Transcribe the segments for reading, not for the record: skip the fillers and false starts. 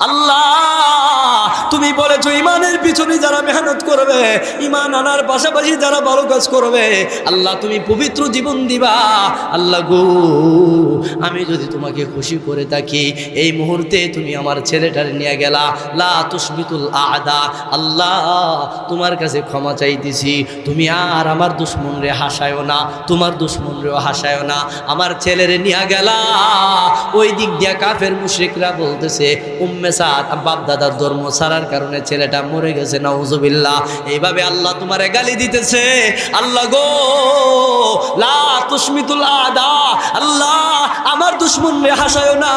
আল্লাহ তুমি বলেছো ইমানের পিছনে যারা মেহনত করবে, ইমান আনার পাশাপাশি যারা ভালো কাজ করবে, আল্লাহ তুমি পবিত্র জীবন দিবা। আল্লাহ গো, আমি যদি তোমাকে খুশি করে থাকি, এই মুহূর্তে তুমি আমার ছেলেটার নিয়ে গেলা, লা তুসবিতুল আদা। আল্লাহ তোমার কাছে ক্ষমা চাইতেছি, তুমি আর আমার দুশ্মনরে হাসায়ও না, তোমার দুশ্মনরেও হাসায়ও না। আমার ছেলেরে নিয়ে গেলা, ওই দিক দিয়া কাফের মুশরিকরা বলতেছে উম্মে সাদ বাপ দাদার ধর্ম ছাড়ার কারণে ছেলেটা মরে গেছে, নাউজুবিল্লাহ। এইভাবে আল্লাহ তোমারে গালি দিতেছে। আল্লাহ গো, লা তুসমিতুল আদা। আল্লাহ আমার দুশ্মনরে হাসায়ও না,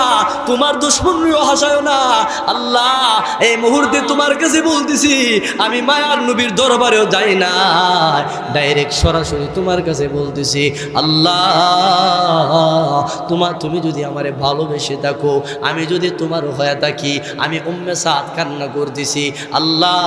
তোমার দুশ্মনরেও হাসায়ও না। আল্লাহ এই মুহূর্তে তোমার কাছে বলতেছি, আমি মায়ার নবীর দরবারেও যাই না, ডাইরেক্ট সরাসরি তোমার কাছে বলতেছি। আল্লাহ তুমি যদি আমারে ভালোবেসে থাকো, আমি যদি তোমার হয়ে থাকি, আমি উম্মে সাদ কান্না করতেছি। আল্লাহ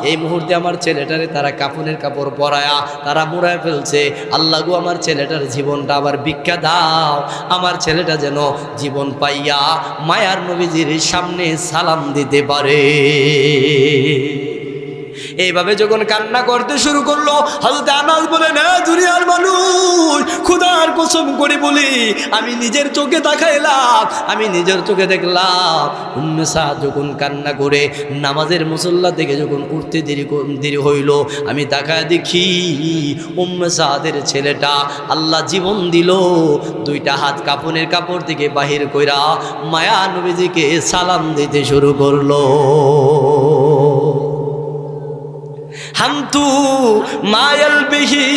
এই মুহূর্তে আমার ছেলেটারে তারা কাফনের কাপড় পরায়া তারা মুড়ায় ফেলছে। আল্লাহ গো, আমার ছেলেটার জীবনটা আবার ভিক্ষা দাও, আমার ছেলেটা যেন জীবন পাইয়া মায়ার নবীজির সামনে সালাম দিতে পারে। এইভাবে যখন কান্না করতে শুরু করলো, হযরত আনাস বলেন, দুনিয়ার মানুষ, খোদার কসম করে বলি, আমি নিজের চোখে দেখাইলাম, আমি নিজের চোখে দেখলাম উম্মে সাদ যখন কান্না করে নামাজের মুসল্লা থেকে যখন উঠতে দেরি হইল, আমি তাকায় দেখি উম্মে সাদের ছেলেটা আল্লাহ জীবন দিল, দুইটা হাত কাফনের কাপড় থেকে বাহির কইরা মায়া নবীজিকে সালাম দিতে শুরু করলো। हम तू मायल बिही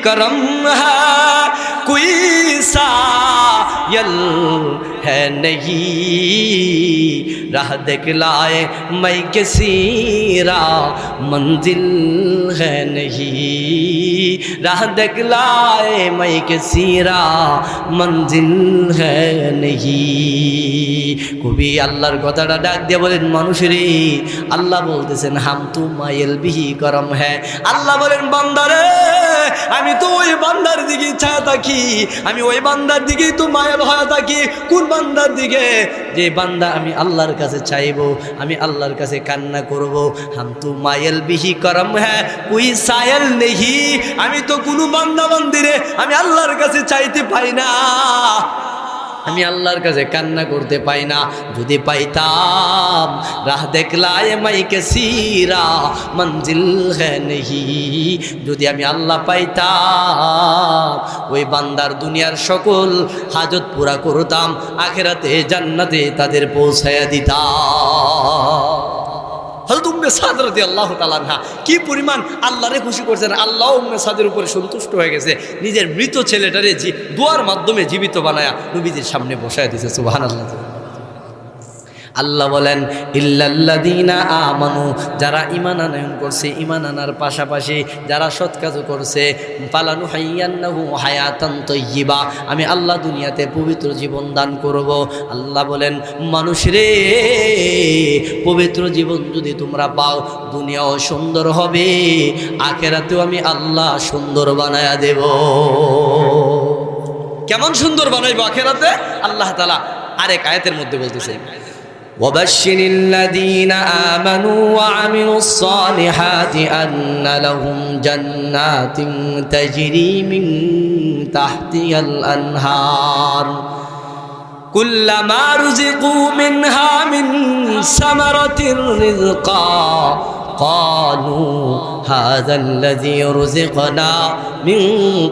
करम है, कोई सायल है नहीं, राह दिखलाए मैं किसी मंजिल है नहीं, राह दिखलाए मैं किसी मंजिल है नहीं। কবি আল্লাহর কথাটা ডাক দিয়ে বলেন, মানুষেরই আল্লাহ বলতেছেন হাম তু মাইল বিহি করম হ্যাঁ। আল্লাহ বলেন, বান্দারে আমি তো ওই বান্দার দিকে ইচ্ছা থাকি, আমি ওই বান্দার দিকেই তো মায়াল হয়ে থাকি। কোন বান্দার দিকে? যে বান্দা আমি আল্লাহর কাছে চাইবো, আমি আল্লাহর কাছে কান্না করব। হাম তু মাইল বিহি করম হ্যাঁ, কুই সায়েল নেহি। আমি তো কোনো বান্দা বান্দিরে আমি আল্লাহর কাছে চাইতে পাই না, আমি আল্লাহর কাছে কান্না করতে পাই না। যদি পাইতাম, রাহ দেখলায় মাইকে সিরা মঞ্জিল হ্যাঁ নেহি, যদি আমি আল্লাহ পাইতাম, ওই বান্দার দুনিয়ার সকল হাজত পুরা করতাম, আখিরাতে জান্নাতে তাদের পৌঁছায়া দিতাম। হযরত উম্মে সাদ রাদিয়াল্লাহু তাআলা আনহা কি পরিমাণ আল্লাহরে খুশি করছেন। আল্লাহ উম্মে সাদের উপরে সন্তুষ্ট হয়ে গেছে, নিজের মৃত ছেলেটারে দোয়ার মাধ্যমে জীবিত বানায়া নবীজির সামনে বসায় দিয়েছে। সুবহানাল্লাহ। আল্লাহ বলেন, ইল্লাল্লাযীনা আমানু, যারা ঈমান আনয়ন করছে, ঈমান আনার পাশাপাশি যারা সৎ কাজ করছে, ফালানুহাইয়ান্নাহু হায়াতান তাইয়্যিবা, আমি আল্লাহ দুনিয়াতে পবিত্র জীবন দান করব। আল্লাহ বলেন, মানুষরে পবিত্র জীবন যদি তোমরা পাও, দুনিয়াও সুন্দর হবে, আখিরাতেও আমি আল্লাহ সুন্দর বানায়া দেব। কেমন সুন্দর বানাইবো আখিরাতে? আল্লাহ তাআলা আরেক আয়াতের মধ্যে বলতেছে, وبشر الذين آمنوا وعملوا الصالحات أن لهم جنات تجري من تحتها الأنهار كلما رزقوا منها من ثمرة رزقا قالوا هذا الذي رزقنا من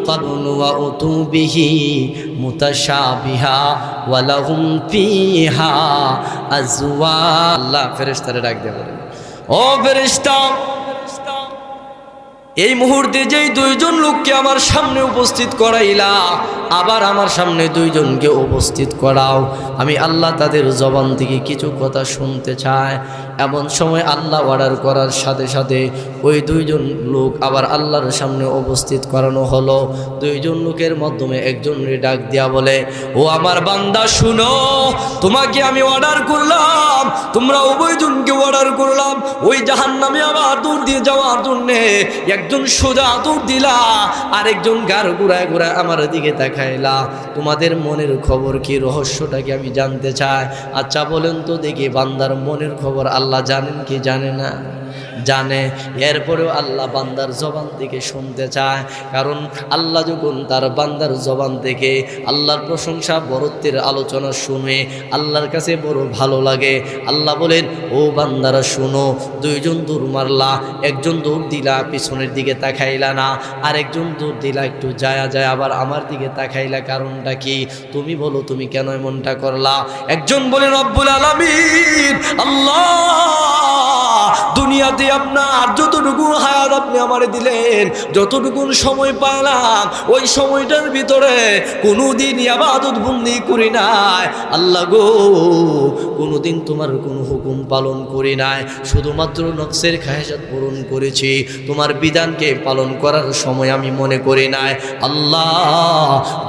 قبل وأتوا به متشابها ولهم فيها أزواج। আল্লাহ ফেরেশতারে ডাক দিয়ে বলেন, ও ফেরেশতা, এই মুহূর্তে যেই দুইজন লোককে আমার সামনে উপস্থিত করাইলা, আবার আমার সামনে দুইজনকে উপস্থিত করাও, আমি আল্লাহ তাদের জবান থেকে কিছু কথা শুনতে চাই। এমন সময় আল্লাহ অর্ডার করার সাথে সাথে ওই দুইজন লোক আবার আল্লাহর সামনে উপস্থিত করানো হলো। দুইজন লোকের মাধ্যমে একজনকে ডাক দিয়া বলে, ও আমার বান্দা শুনো, তোমাকে আমি অর্ডার করলাম, তোমরা উভয়জনকে অর্ডার করলাম ওই জাহান্নামে আবার দূর দিয়ে যাওয়ার জন্যে। একজন সোজা দৌড় দিলা, আরেকজন গাড় ঘুরায় ঘুরায় আমার দিকে তাকাইলা। তোমাদের মনের খবর কি, রহস্যটা কি আমি জানতে চাই। আচ্ছা বলেন তো দেখি, বান্দার মনের খবর আল্লাহ জানেন কি জানে না? জানে। এরপরেও আল্লাহ বান্দার জবান থেকে শুনতে চায়, কারণ আল্লাহ যখন তার বান্দার জবান থেকে আল্লাহর প্রশংসা বরত্বের আলোচনা শুনে আল্লাহর কাছে বড় ভালো লাগে। আল্লাহ বলেন, ও বান্দারা শুনো, দুইজন দৌড় মারলা, একজন দৌড় দিলা পিছনের দিকে তাকাইলা না, আর একজন দৌড় দিলা একটু যায় আবার আমার দিকে তাকাইলা, কারণটা কি? তুমি বলো, তুমি কেন এমনটা করলা? একজন বলে, রব্বুল আলামিন আল্লাহ, দুনিয়াতে আপনার যতটুকু হায়াত আপনি আমারে দিলেন, যতটুকু সময় পাইলাম, ওই সময়টার ভিতরে কোনোদিন ইবাদত বন্দি করি নাই আল্লাহ গো, কোনোদিন তোমার কোনো হুকুম পালন করি নাই, শুধুমাত্র নফসের খায়সাত পূরণ করেছি, তোমার বিধানকে পালন করার সময় আমি মনে করি নাই আল্লাহ,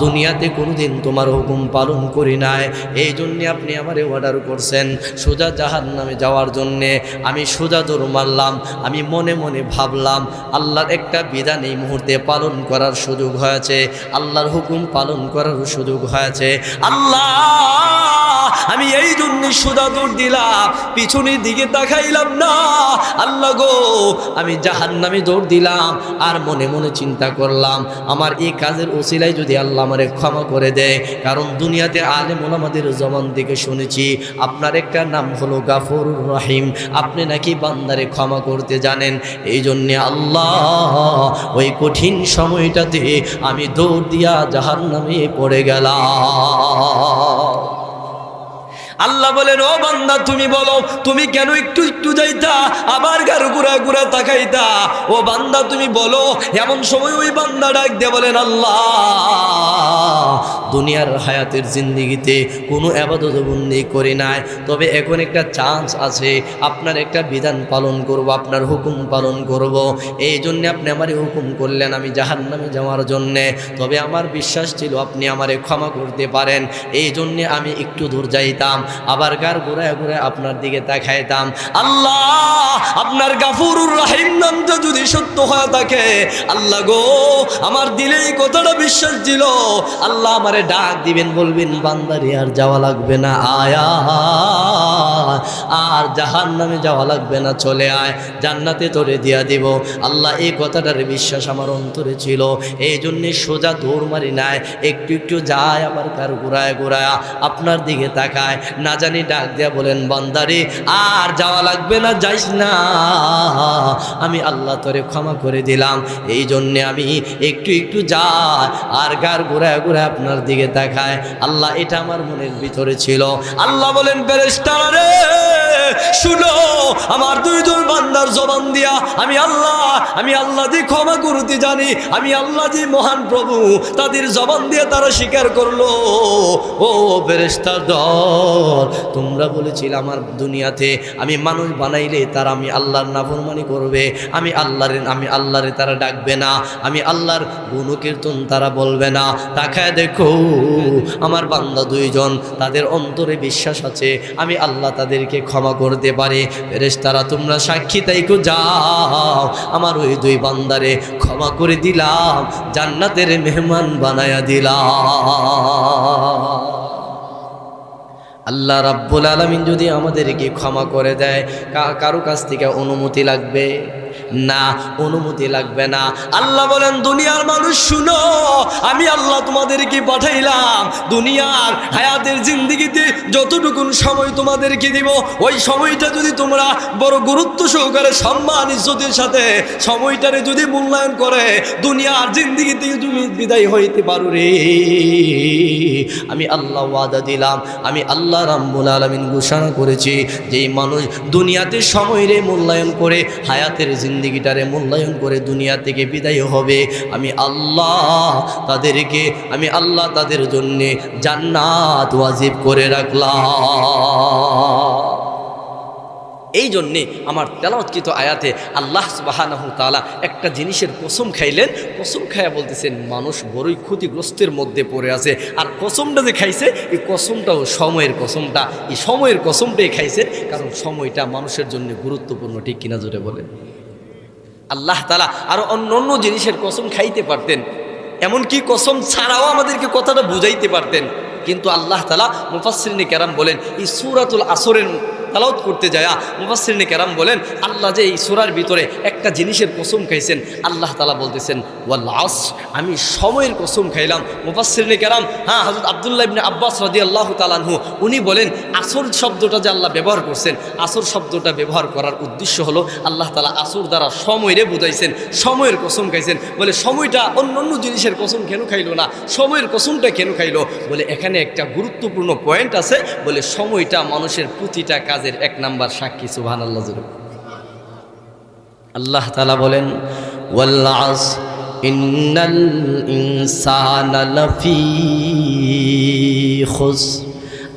দুনিয়াতে কোনোদিন তোমার হুকুম পালন করি নাই। এই জন্যে আপনি আমারে অর্ডার করছেন সোজা জাহান্নামে যাওয়ার জন্যে। আমি সোজা দৌড় মারলাম, আমি মনে মনে ভাবলাম আল্লাহর একটা বিধান এই মুহূর্তে পালন করার সুযোগ হয়েছে, আল্লাহর হুকুম পালন করার সুযোগ হয়েছে। আল্লাহ, আমি এই জন্য সোজা দৌড় দিলাম, পিছনের দিকে তাকাইলাম না আল্লাহ গো, আমি জাহান্নামে দৌড় দিলাম। আর মনে মনে চিন্তা করলাম, আমার এই কাজের ওসিলায় যদি আল্লাহ আমারে ক্ষমা করে দেয়, কারণ দুনিয়াতে আলেম ওলামাদের জবান থেকে শুনেছি আপনার একটা নাম হলো গাফুরুর রহিম, আপনি নাকি বান্দারে ক্ষমা করতে জানেন। এই জন্যে আল্লাহ, ওই কঠিন সময়টাতে আমি দৌড় দিয়া জাহান্নামে পড়ে গেলাম। আল্লাহ বলেন, ও বান্দা তুমি বলো, তুমি কেন একটু একটু যাইতা আবার গাড় ঘুরা ঘুরা তাকাইতা? ও বান্দা তুমি বলো। এমন সময় ওই বান্দা ডাক দিয়ে বলেন, আল্লাহ, দুনিয়ার হায়াতের জিন্দিগিতে কোনো ইবাদত বন্দি করি নাই, তবে এখন একটা চান্স আছে, আপনার একটা বিধান পালন করব, আপনার হুকুম পালন করব। এই জন্যে আপনি আমারে হুকুম করলেন আমি জাহান্নামে যাওয়ার জন্যে, তবে আমার বিশ্বাস ছিল আপনি আমারে ক্ষমা করতে পারেন। এই জন্যে আমি একটু দূর যাইতাম, আবার গার ঘুরায় ঘুরায় আপনার দিকে তাকাইতাম। আল্লাহ, আপনার গাফুরুর রহিম নামটা যদি সত্য হয়ে থাকে আল্লাহ গো, আমার দিলে এই কথাটা বিশ্বাস ছিল, আল্লাহ আমারে ডাক দিবেন, বলবেন বান্দারে আর যাওয়া লাগবে না, আয়া আর জাহান্নামে যাওয়া লাগবে না, চলে আয়, জান্নাতে তোরে দিয়া দিব। আল্লাহ, এই কথাটার বিশ্বাস আমার অন্তরে ছিল, এই জন্যে সোজা দৌড় মারি নাই, একটু একটু যায় আবার কার ঘুরায় ঘুরায় আপনার দিকে তাকায়। না জানি ডাক দিয়া বলেন, বান্দারে আর যাওয়া লাগবে না, যাইস না, আমি আল্লাহ তোরে ক্ষমা করে দিলাম। এই জন্যে আমি একটু একটু যাই আর গার ঘুরায় ঘুরায় আপনার দিকে তাকায়। আল্লাহ, এটা আমার মনের ভিতরে ছিল। আল্লাহ বলেন, ফেরেশতারা রে শুনো, আমার দুইজন বান্দার জবান দিয়া আমি আল্লাহ যে ক্ষমা করতে জানি, আমি আল্লাহ যে মহান প্রভু, তাদের জবান দিয়ে তারা স্বীকার করলো, ও ফেরেশতা দল, তোমরা বলেছিলে আমার দুনিয়াতে আমি মানুষ বানাইলে তারা আমি আল্লাহর নাফরমানি করবে, আমি আল্লাহরে তারা ডাকবে না, আমি আল্লাহর গুণকীর্তন তারা বলবে না। তাকায় দেখো আমার বান্দা দুইজন, তাদের অন্তরে বিশ্বাস আছে আমি আল্লাহ তাদেরকে ক্ষমা করতে পারি। ফেরেশতারা তোমরা সাক্ষী তাইকো, যাও আমার ওই দুই বান্দারে ক্ষমা করে দিলাম, জান্নাতের মেহমান বানায়া দিলাম। আল্লাহ রাব্বুল আলামিন যদি আমাদেরকে ক্ষমা করে দেয়, কারো কাছ থেকে অনুমতি লাগবে না, অনুমতি লাগবে না। আল্লাহ বলেন, দুনিয়ার মানুষ শুনো, আমি আল্লাহ তোমাদেরকে পাঠাইলাম, দুনিয়ার হায়াতের জিন্দিগিতে যতটুকুন সময় তোমাদেরকে দিব, ওই সময়টা যদি তোমরা বড় গুরুত্ব সহকারে সম্মান ইজ্জতের সাথে সময়টারে যদি মূল্যায়ন করে, দুনিয়ার জিন্দিগিতে তুমি বিদায় হইতে পারো রে, আমি আল্লাহ ওয়াদা দিলাম, আমি আল্লাহ রাব্বুল আলামিন ঘোষণা করেছি, যেই মানুষ দুনিয়াতে সময়রে মূল্যায়ন করে, হায়াতের জিন্দিগিটারে মূল্যায়ন করে দুনিয়া থেকে বিদায় হবে, আমি আল্লাহ তাদের জন্যে জান্নাত ওয়াজিব করে রাখলাম। এই জন্যে আমার তেলাওয়াতকৃত আয়াতে আল্লাহ সুবহানাহু ওয়া তাআলা একটা জিনিসের কসম খাইলেন, কসম খাইয়া বলতেছেন মানুষ বড়ই ক্ষতিগ্রস্তের মধ্যে পড়ে আছে, আর কসমটা যে খাইছে এই কসমটাও সময়ের কসমটা, এই সময়ের কসমটাই খাইছে, কারণ সময়টা মানুষের জন্য গুরুত্বপূর্ণ, ঠিক কিনা জোরে বলেন। আল্লাহ তাআলা আরো অন্য অন্য জিনিসের কসম খাইতে পারতেন, এমনকি কসম ছাড়াও আমাদেরকে কথাটা বুঝাইতে পারতেন, কিন্তু আল্লাহ তাআলা মুফাসসিরিনে কেরাম বলেন এই সূরাতুল আসরের তালাওয়াত করতে যায় মুফাসসিরিনে কেরাম বলেন আল্লাহ যে এই সূরার ভিতরে একটা জিনিসের কসম খাইছেন, আল্লাহ তাআলা বলতেছেন ওয়াল আসর, আমি সময়ের কসম খাইলাম। মুফাসসিরিনে কেরাম হযরত আব্দুল্লাহ ইবনে আব্বাস রাদিয়াল্লাহু তাআলা আনহু উনি বলেন আসর শব্দটা যে আল্লাহ ব্যবহার করছেন, আসর শব্দটা ব্যবহার করার উদ্দেশ্য হলো আল্লাহ তাআলা আসর দ্বারা সময়রে বুঝাইছেন, সময়ের কসম খাইছেন। বলে সময়টা অন্য অন্য জিনিসের কসম কেন খাইলো না, সময়ের কসমটা কেন খাইলো? বলে এখানে একটা গুরুত্বপূর্ণ পয়েন্ট আছে, বলে সময়টা মানুষের প্রতিটা কাজের এক নাম্বার সাক্ষী। সুবহানাল্লাহ। আল্লাহ তাআলা বলেন ওয়াল আসর ইন্নাল ইনসানা লাফি খুসর।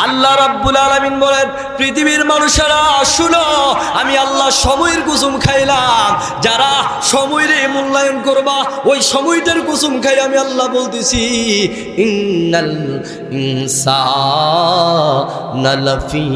আল্লাহ রাব্বুল আলামিন বলেন পৃথিবীর মানুষেরা শুনো, আমি আল্লাহ সময়ের কসম খাইলাম, যারা সময়রে মূল্যায়ন করবা ওই সময়টার কসম খাই আমি আল্লাহ বলতেছি ইন্নাল ইনসানা লাফি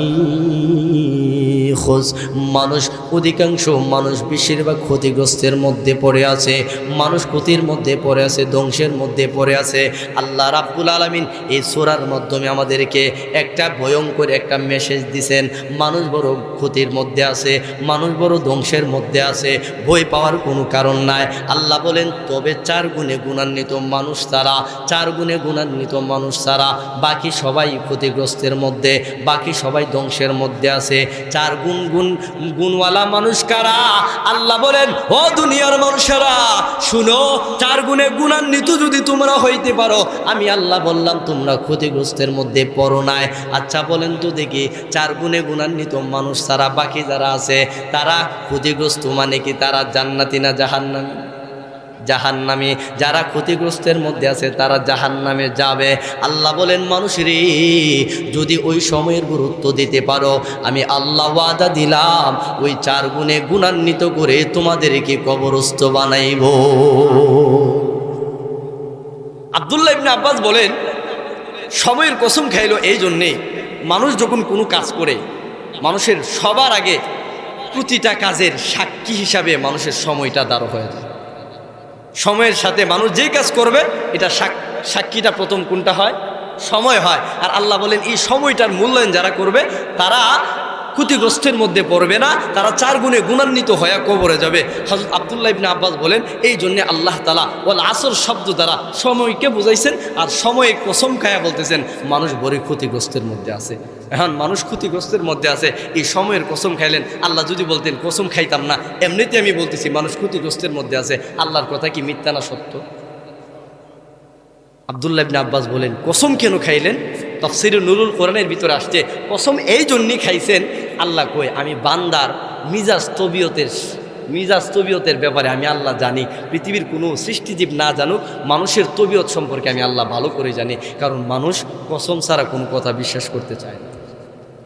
খুসর। মানুষ, অধিকাংশ মানুষ, বেশিরভাগ ক্ষতিগ্রস্তের মধ্যে পড়ে আছে, মানুষ ক্ষতির মধ্যে পড়ে আছে, ধ্বংসের মধ্যে পড়ে আছে। আল্লাহ রাব্বুল আলামিন এই সূরার মাধ্যমে আমাদেরকে একটা ভয়ঙ্কর একটা মেসেজ দিছেন, মানুষ বড় ক্ষতির মধ্যে আছে, মানুষ বড় ধ্বংসের মধ্যে আছে, ভয় পাওয়ার কোনো কারণ নাই। আল্লাহ বলেন তবে 4 গুণে গুণান্বিত মানুষ ছাড়া, 4 গুণে গুণান্বিত মানুষ ছাড়া বাকি সবাই ক্ষতিগ্রস্তের মধ্যে, বাকি সবাই ধ্বংসের মধ্যে আছে। 4 গুণওয়ালা মানুষ কারা? আল্লাহ বলেন ও দুনিয়ার মানুষেরা শুনো, 4 গুণে গুণান্বিত যদি তোমরা হইতে পারো, আমি আল্লাহ বললাম তোমরা ক্ষতিগ্রস্তের মধ্যে পড়ো নাই। আচ্ছা বলেন তো দেখি, 4 গুণে গুণান্বিত মানুষ ছাড়া বাকি যারা আছে তারা ক্ষতিগ্রস্ত মানে কি তারা জান্নাতি না জাহান্নামী? জাহান্নামী। যারা ক্ষতিগ্রস্তের মধ্যে আছে তারা জাহান্নামে যাবে। আল্লাহ বলেন মানুষের যদি ওই সময়ের গুরুত্ব দিতে পারো, আমি আল্লাহ ওয়াদা দিলাম ওই 4 গুণে গুণান্বিত করে তোমাদেরকে কবরস্থ বানাইব। আব্দুল্লাহ ইবনে আব্বাস বলেন সময়ের কসম খাইলো এই জন্যে, মানুষ যখন কোনো কাজ করে মানুষের সবার আগে প্রতিটা কাজের সাক্ষী হিসাবে মানুষের সময়টা দাঁড় হয়ে যায়। সময়ের সাথে মানুষ যেই কাজ করবে এটা সাক্ষীটা প্রথম কোনটা হয়? সময় হয়। আর আল্লাহ বলেন এই সময়টার মূল্যায়ন যারা করবে তারা ক্ষতিগ্রস্তের মধ্যে পড়বে না, তারা 4 গুণে গুণান্বিত হয়ে কবরে যাবে। হযরত আব্দুল্লাহ ইবনে আব্বাস বলেন এই জন্যে আল্লাহ তাআলা ওয়াল আসর শব্দ দ্বারা সময়কে বুঝাইছেন, আর সময়ে কসম খায়া বলতেছেন মানুষ বড় ক্ষতিগ্রস্তের মধ্যে আছে। এখন মানুষ ক্ষতিগ্রস্তের মধ্যে আছে, এই সময়ের কসম খাইলেন। আল্লাহ যদি বলতেন কসম খাইতাম না, এমনিতে আমি বলতেছি মানুষ ক্ষতিগ্রস্তের মধ্যে আছে, আল্লাহর কথা কি মিথ্যা না সত্য? আব্দুল্লাহ ইবনে আব্বাস বলেন কসম কেন খাইলেন? তাফসীরে নুরুল কোরআনের ভিতরে আসছে কসম এই জন্যই খাইছেন, আল্লাহ কই আমি বান্দার মিজাজ তবিয়তের ব্যাপারে আমি আল্লাহ জানি, পৃথিবীর কোনো সৃষ্টিজীব না জানুক মানুষের তবিয়ত সম্পর্কে আমি আল্লাহ ভালো করে জানি, কারণ মানুষ কসম ছাড়া কোনো কথা বিশ্বাস করতে চায় না।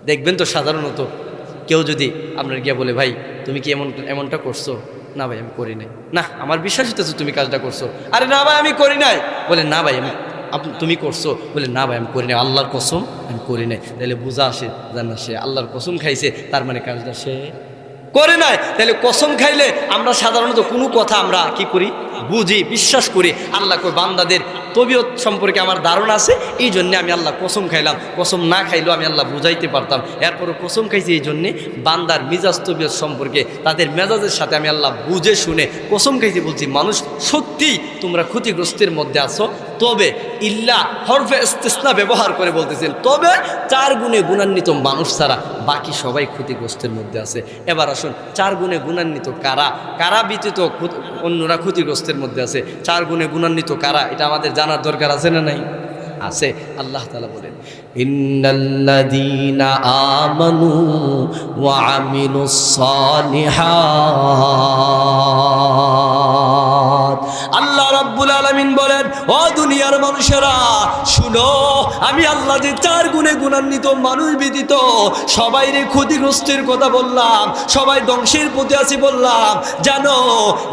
দেখবেন তো সাধারণত কেউ যদি আপনার গিয়ে বলে ভাই তুমি কি এমনটা করছো? না ভাই আমি করি নাই। না আমার বিশ্বাস হইতেছে তুমি কাজটা করছো। আরে না ভাই আমি করি নাই। বলে না ভাই তুমি করছো? বলে না ভাই আমি করি নাই, আল্লাহর কসম আমি করি নাই। তাহলে বোঝা আসে জানা সে আল্লাহর কসম খাইছে, তার মানে কাজটা সে করে নাই। তাহলে কসম খাইলে আমরা সাধারণত কোনো কথা আমরা কি করি? বুঝি, বিশ্বাস করি। আল্লাহ কই বান্দাদের তবিয়ত সম্পর্কে আমার ধারণা আছে, এই জন্যে আমি আল্লাহ কসম খাইলাম। কসম না খাইলেও আমি আল্লাহ বুঝাইতে পারতাম, এরপরও কসম খাইছি এই জন্যে বান্দার মিজাজ তবিয়ত সম্পর্কে তাদের মেজাজের সাথে আমি আল্লাহ বুঝে শুনে কসম খাইছি। বলছি মানুষ সত্যি তোমরা ক্ষতিগ্রস্তের মধ্যে আছো, তবে ইল্লা হরফে ইস্তিসনা ব্যবহার করে বলতেছেন তবে 4 গুণে গুণান্বিত মানুষ ছাড়া বাকি সবাই ক্ষতিগ্রস্তের মধ্যে আছে। এবার আসুন 4 গুণে গুণান্বিত কারা? কারা ব্যতীত অন্যরা ক্ষতিগ্রস্তের মধ্যে আছে? 4 গুণে গুণান্বিত কারা এটা আমাদের জানার দরকার আছে না নাই? আছে। আল্লাহ তাআলা বলেন ইন্নাল্লাযীনা আমানু ওয়া আমিলুস সালিহাত। আল্লাহ রাব্বুল আলামিন বলেন ও দুনিয়ার মানুষেরা শুনো, আমি আল্লাহ যে 4 গুণে গুণান্বিত মানুষ ব্যতীত সবাইরে ক্ষতিগ্রস্তের কথা বললাম, সবাই ধ্বংসের পথে আছি বললাম। জানো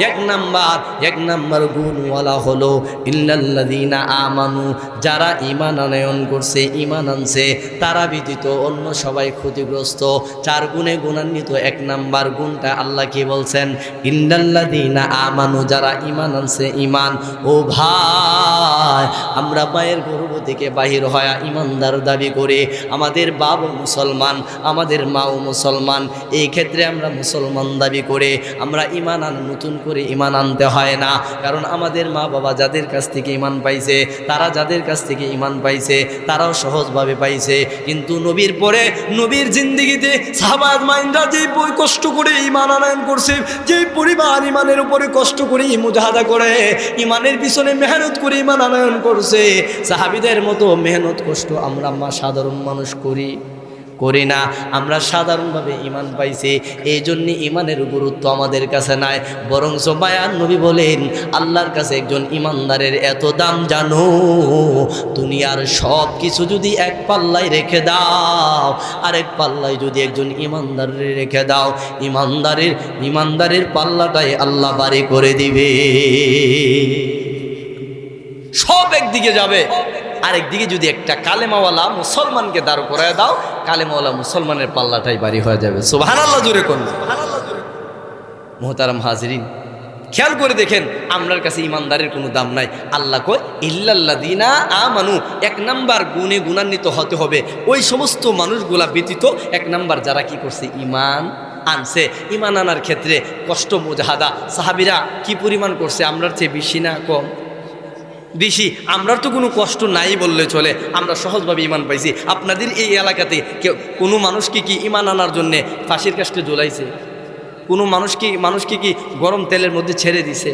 এক নাম্বার গুণওয়ালা হলো ইল্লাল্লাযীনা আমানু, যারা ঈমান আনয়ন করছে, ঈমান আনছে, তারা ব্যতীত অন্য সবাই ক্ষতিগ্রস্ত। 4 গুণে গুণান্বিত 1 নাম্বার গুণটা আল্লাহ কি বলছেন? ইল্লাল্লাযীনা আমানু, যারা ঈমান আনছে, ঈমান। ও ভাই, আমরা মায়ের গর্ভ থেকে বাহির হয়ে ঈমানদার দাবি করে, আমাদের বাবা মুসলমান, আমাদের মাও মুসলমান, এই ক্ষেত্রে আমরা মুসলমান দাবি করে আমরা ঈমান নতুন করে ঈমান আনতে হয় না। কারণ আমাদের মা বাবা যাদের কাছ থেকে ঈমান পাইছে, তারা যাদের কাছ থেকে ঈমান পাইছে, তারাও সহজভাবে পাইছে। কিন্তু নবীর পরে নবীর জিন্দেগিতে সাহাবায়ে মাইনরা যে কষ্ট করে ঈমান আনয়ন করছে, যে পরিমাণ ঈমানের উপরে কষ্ট করে মুজাহাদা করে, ঈমানের পিছনে মেহনত করে ঈমান আনয়ন করছে, সাহাবীদের মতো মেহনত কষ্ট আমরা সাধারণ মানুষ করি না। আমরা সাধারণভাবে ঈমান পাইছি, এই জন্য ঈমানের গুরুত্ব আমাদের কাছে নাই। বরং মায়ার নবী বলেন, আল্লাহর কাছে একজন ঈমানদারের এত দাম জানো, দুনিয়ার সব কিছু যদি এক পাল্লায় রেখে দাও, আরেক পাল্লায় যদি একজন ঈমানদারের রেখে দাও, ঈমানদারের পাল্লাটাই আল্লাহ বাড়ি করে দিবে। সব একদিকে যাবে, আরেকদিকে যদি একটা কালেমাওয়ালা মুসলমানকে দাঁড় করায় দাও, কালেমাওয়ালা মুসলমানের পাল্লাটাই বাড়ি হয়ে যাবে। সুবহানাল্লাহ জোরে কোন। মুহতারাম হাজিরিন, খেয়াল করে দেখেন, আমরার কাছে ঈমানদারের কোনো দাম নাই। আল্লাহ কয় ইল্লাল্লাযীনা আমানু, 1 নাম্বার গুণে গুণান্বিত হতে হবে ওই সমস্ত মানুষগুলা ব্যতীত। 1 নাম্বার যারা কি করছে? ঈমান আনছে। ঈমান আনার ক্ষেত্রে কষ্ট মুজাহাদা সাহাবীরা কি পরিমাণ করছে? আমরার চেয়ে বেশি না কম? বেশি। আমরার তো কোনো কষ্ট নাই বললে চলে, আমরা সহজভাবে ঈমান পাইছি। আপনাদের এই এলাকাতে কোনো মানুষকে কি ঈমান আনার জন্যে ফাঁসির কাস্টে ঝুলাইছে? কোনো মানুষকে কি গরম তেলের মধ্যে ছেড়ে দিছে?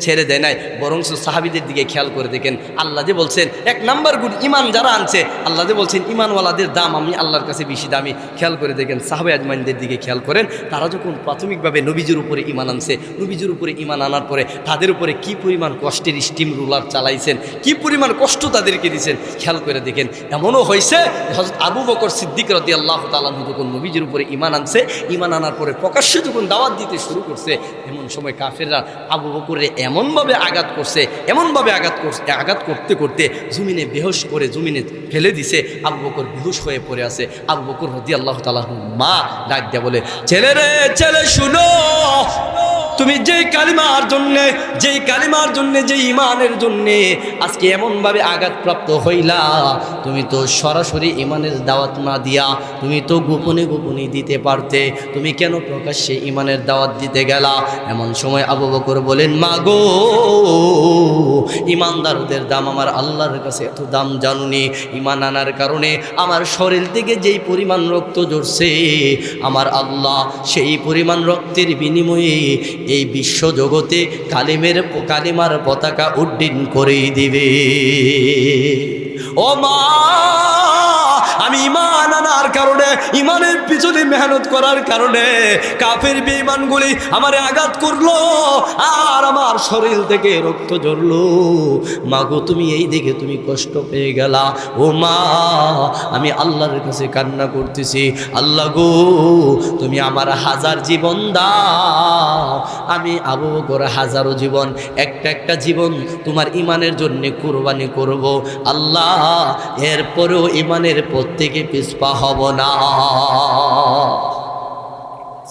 ছেড়ে দেয় নাই। বরং সাহাবীদের দিকে খেয়াল করে দেখেন, আল্লাহ যে বলছেন 1 নাম্বার গুণ ঈমান যারা আনছে, আল্লাহ যে বলছেন ঈমানওয়ালাদের দাম আমি আল্লাহর কাছে বেশি দামি। খেয়াল করে দেখেন সাহাবা আজমাইনদের দিকে খেয়াল করেন, তারা যখন প্রাথমিকভাবে নবীজির উপরে ঈমান আনছে, নবীজির উপরে ঈমান আনার পরে তাদের উপরে কি পরিমাণ কষ্টের স্টিম রুলার চালাইছেন, কি পরিমাণ কষ্ট তাদেরকে দিয়েছেন। খেয়াল করে দেখেন, এমনও হয়েছে হযরত আবু বকর সিদ্দিক রাদিয়াল্লাহু তাআলা যখন নবীজির উপরে ঈমান আনছে, ঈমান আনার পরে প্রকাশ্যে যখন দাওয়াত দিতে শুরু করছে, এমন সময় কাফেররা আবু বকরের এমনভাবে আঘাত করতে করতে জমিনে বেহুশ করে জমিনে ফেলে দিছে। আবু বকর বেহুশ হয়ে পড়ে আছে। আবু বকর রাদিয়াল্লাহু তাআলা মা ডাক দিয়ে বলে, ছেলে রে ছেলে শুনো, তুমি যেই কালিমার জন্যে যে ঈমানের জন্যে আজকে এমনভাবে আঘাতপ্রাপ্ত হইলা, তুমি তো সরাসরি ঈমানের দাওয়াত না দিয়া তুমি তো গোপনে দিতে পারতে, তুমি কেন প্রকাশ্যে ঈমানের দাওয়াত দিতে গেলা? এমন সময় আবু বকর বলেন, মা গো, ঈমানদারদের দাম আমার আল্লাহর কাছে এত দাম জানুনি। ঈমান আনার কারণে আমার শরীর থেকে যেই পরিমাণ রক্ত ঝরছে, আমার আল্লাহ সেই পরিমাণ রক্তের বিনিময়ে এই বিশ্ব জগতে কালিমার পতাকা উড্ডীন করে দিবে। ও মা, আমি ঈমান আনার কারণে, ঈমানের পিছনে মেহনত করার কারণে কাফের বেঈমানগুলি আমারে আঘাত করলো আর আমার শরীর থেকে রক্ত ঝরলো। মা গো, তুমি এই দিকে তুমি কষ্ট পেয়ে গেলা। ও মা, আমি আল্লাহর কাছে কান্না করতেছি, আল্লাহ গো, তুমি আমার 1000 জীবন দাও, আমি আবু বকর 1000 জীবন, একটা জীবন তোমার ঈমানের জন্য কুরবানি করব। আল্লাহ, এরপরেও ঈমানের পথ থেকে পিছপা হব না।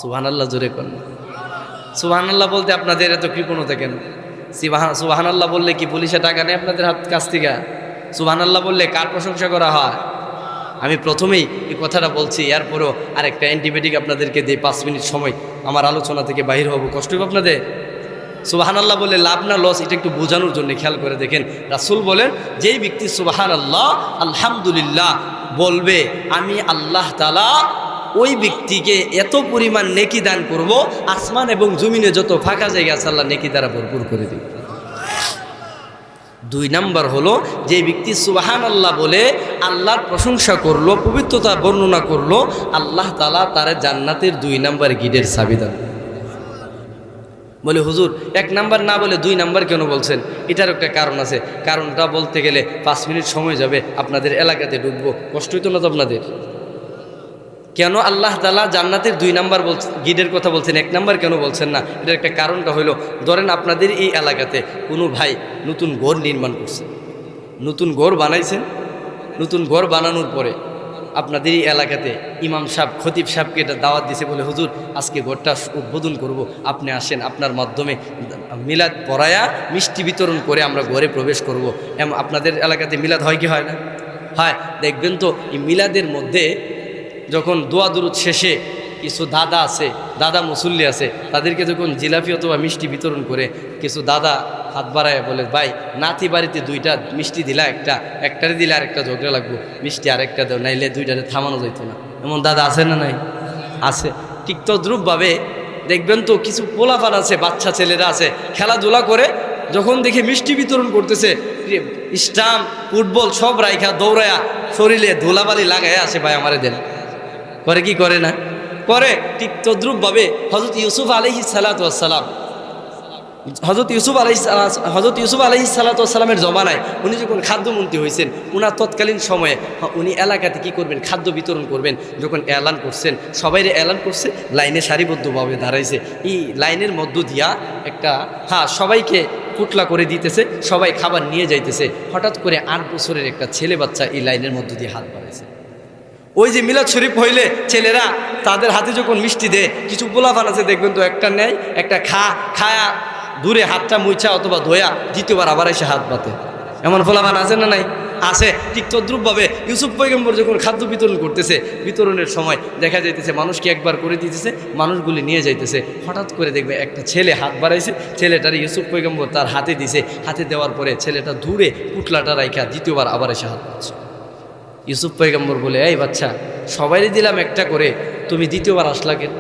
সুবহানাল্লাহ জোরে কোন। সুবহানাল্লাহ বলতে আপনাদের এত কৃপণতা কেন? সুবহানাল্লাহ বললে কি পুলিশে টাকা নেয় আপনাদের কাছ থেকে? সুবহানাল্লাহ বললে কার প্রশংসা করা হয়? আমি প্রথমেই এই কথাটা বলছি, এরপরও আরেকটা অ্যান্টিবায়োটিক আপনাদেরকে দিই, 5 মিনিট সময় আমার আলোচনা থেকে বাহির হব, কষ্ট হবে আপনাদের। সুবহানাল্লাহ বলে লাভ না লস, এটা একটু বোঝানোর জন্য খেয়াল করে দেখেন। রাসূল বলেন, যেই ব্যক্তি সুবহানাল্লাহ আলহামদুলিল্লাহ বলবে, আমি আল্লাহ তাআলা ওই ব্যক্তিকে এত পরিমাণ নেকি দান করব, আসমান এবং জমিনে যত ফাঁকা জায়গা আছে আল্লাহ নেকি দ্বারা ভরপুর করে দেবে। 2 নাম্বার হলো, যে ব্যক্তি সুবহানাল্লাহ বলে আল্লাহর প্রশংসা করলো, পবিত্রতা বর্ণনা করলো, আল্লাহ তাআলা তার জান্নাতের 2 নাম্বার গেটের চাবি দেন। বলে হুজুর 1 নাম্বার না বলে 2 নাম্বার কেন বলছেন? এটার একটা কারণ আছে, কারণটা বলতে গেলে 5 মিনিট সময় যাবে, আপনাদের এলাকাতে ঢুকবো, কষ্ট হইতো না তো আপনাদের? কেন আল্লাহ তাআলা জান্নাতের 2 নাম্বার গিডের কথা বলছেন, 1 নাম্বার কেন বলছেন না? এটার একটা কারণটা হলো, ধরেন আপনাদের এই এলাকাতে কোনো ভাই নতুন ঘর নির্মাণ করছে, নতুন ঘর বানাইছেন, নতুন ঘর বানানোর পরে আপনাদের এই এলাকাতে ইমাম সাহেব, খতিব সাহেবকে এটা দাওয়াত দিছে, বলে হুজুর আজকে ঘরটা উদ্বোধন করব, আপনি আসেন, আপনার মাধ্যমে মিলাদ পড়ায়া মিষ্টি বিতরণ করে আমরা ঘরে প্রবেশ করব। আপনাদের এলাকাতে মিলাদ হয় কি হয় না? হয়। দেখবেন তো এই মিলাদের মধ্যে যখন দোয়া দুরুদ শেষে কিছু দাদা আছে, দাদা মুসল্লি আছে, তাদেরকে যখন জিলাপি অথবা মিষ্টি বিতরণ করে, কিছু দাদা হাত বাড়ায় বলে, ভাই নাতি বাড়িতে 2টা মিষ্টি দিলা, একটারে দিলে আরেকটা ঝগড়া লাগবো, মিষ্টি আরেকটা দাও, নাইলে 2টারে থামানো যাইতো না। এমন দাদা আছে না নাই? আছে। ঠিক তদ্রূপভাবে দেখবেন তো কিছু পোলাপান আছে, বাচ্চা ছেলেরা আছে, খেলাধুলা করে যখন দেখে মিষ্টি বিতরণ করতেছে, স্টাম্প ফুটবল সব রাইখা দৌড়ায়া শরীরে ধুলাবালি লাগায় আসে, ভাই আমারে দেন। করে কি করে না? করে। ঠিক তদ্রূপভাবে হযরত ইউসুফ আলাইহিস সালাতু ওয়াস সালাম, হযরত ইউসুফ আলাইহিস সালাতু ওয়াস সালামের জমানায় উনি যখন খাদ্যমন্ত্রী হয়েছেন, উনার তৎকালীন সময়ে উনি এলাকাতে কি করবেন? খাদ্য বিতরণ করবেন। যখন এলান করছেন, সবাইরে এলান করছে, লাইনে সারিবদ্ধভাবে দাঁড়াইছে, এই লাইনের মধ্য দিয়া একটা সবাইকে পুটলা করে দিতেছে, সবাই খাবার নিয়ে যাইতেছে। হঠাৎ করে 8 বছরের একটা ছেলে বাচ্চা এই লাইনের মধ্য দিয়ে হাত বাড়াইছে। ওই যে মিলাদ শরীফ হইলে ছেলেরা তাদের হাতে যখন মিষ্টি দেয়, কিছু পোলাপান আছে দেখবেন তো, একটা নেয়, একটা খায়া দূরে হাতটা মুছা অথবা ধোয়া দ্বিতীয়বার আবার এসে হাত পাতে। এমন পোলাপান আছে না নাই? আছে। ঠিক তদ্রূপভাবে ইউসুফ পয়গম্বর যখন খাদ্য বিতরণ করতেছে, বিতরণের সময় দেখা যাইতেছে মানুষকে একবার করে দিতেছে, মানুষগুলি নিয়ে যাইতেছে। হঠাৎ করে দেখবে একটা ছেলে হাত বাড়াইছে, ছেলেটারে ইউসুফ পয়গম্বর তার হাতে দিছে। হাতে দেওয়ার পরে ছেলেটা দূরে পুটলাটা রাইখা দ্বিতীয়বার আবার এসে হাত পাচ্ছে। ইউসুফ পয়গম্বর বলে, এই বাচ্চা, সবাইরে দিলাম একটা করে, তুমি দ্বিতীয়বার আসলা কেন?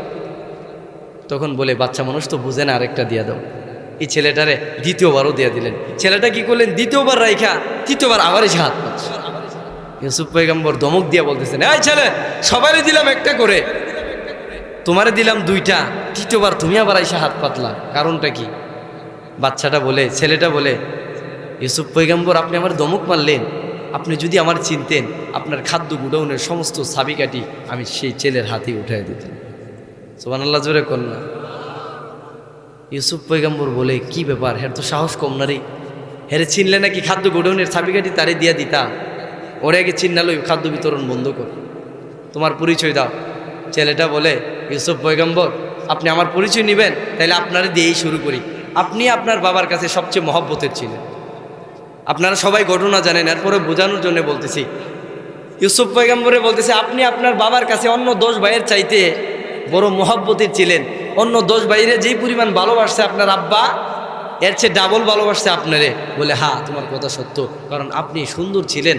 তখন বলে, বাচ্চা মানুষ তো বুঝে না, আরেকটা দিয়া দাও। এই ছেলেটারে দ্বিতীয়বারও দিয়া দিলেন। ছেলেটা কি করলেন? দ্বিতীয়বার রাইখা তৃতীয়বার আবার এসে হাত পাচ্ছে। ইউসুফ পয়গম্বর ধমক দিয়া বলতেছেন, এই ছেলে, সবাইরে দিলাম একটা করে, তোমারে দিলাম 2টা, তৃতীয়বার তুমি আবার এসে হাত পাতলা, কারণটা কি? বাচ্চাটা বলে, ছেলেটা বলে, ইউসুফ পয়গম্বর, আপনি আমার ধমক মারলেন, আপনি যদি আমার চিনতেন, আপনার খাদ্য গুডাউনের সমস্ত চাবিকাঠি আমি সেই ছেলের হাতে উঠাই দিতেন। সুবহানাল্লাহ, জোরে কন্যা। ইউসুফ পয়গম্বর বলে, কি ব্যাপার, হের তো সাহস কম না রে, হেরে চিনলে নাকি খাদ্য গুডাউনের চাবিকাঠি তারে দিয়া দিতা? ওরে আগে চিন্নালো, খাদ্য বিতরণ বন্ধ কর, তোমার পরিচয় দাও। ছেলেটা বলে, ইউসুফ পয়গম্বর, আপনি আমার পরিচয় নেবেন, তাহলে আপনারে দিয়েই শুরু করি। আপনি আপনার বাবার কাছে সবচেয়ে মহব্বতের ছিলেন, আপনারা সবাই ঘটনা জানেন, এরপরে বোঝানোর জন্য বলতেছি। ইউসুফ পয়গম্বরে বলতেছে, আপনি আপনার বাবার কাছে অন্য 10 ভাইয়ের চাইতে বড় মহব্বতের ছিলেন। অন্য 10 ভাইয়ের যেই পরিমাণ ভালোবাসছে আপনার আব্বা, এর চেয়ে ডাবল ভালোবাসছে আপনারে। বলে, হ্যাঁ তোমার কথা সত্য, কারণ আপনি সুন্দর ছিলেন,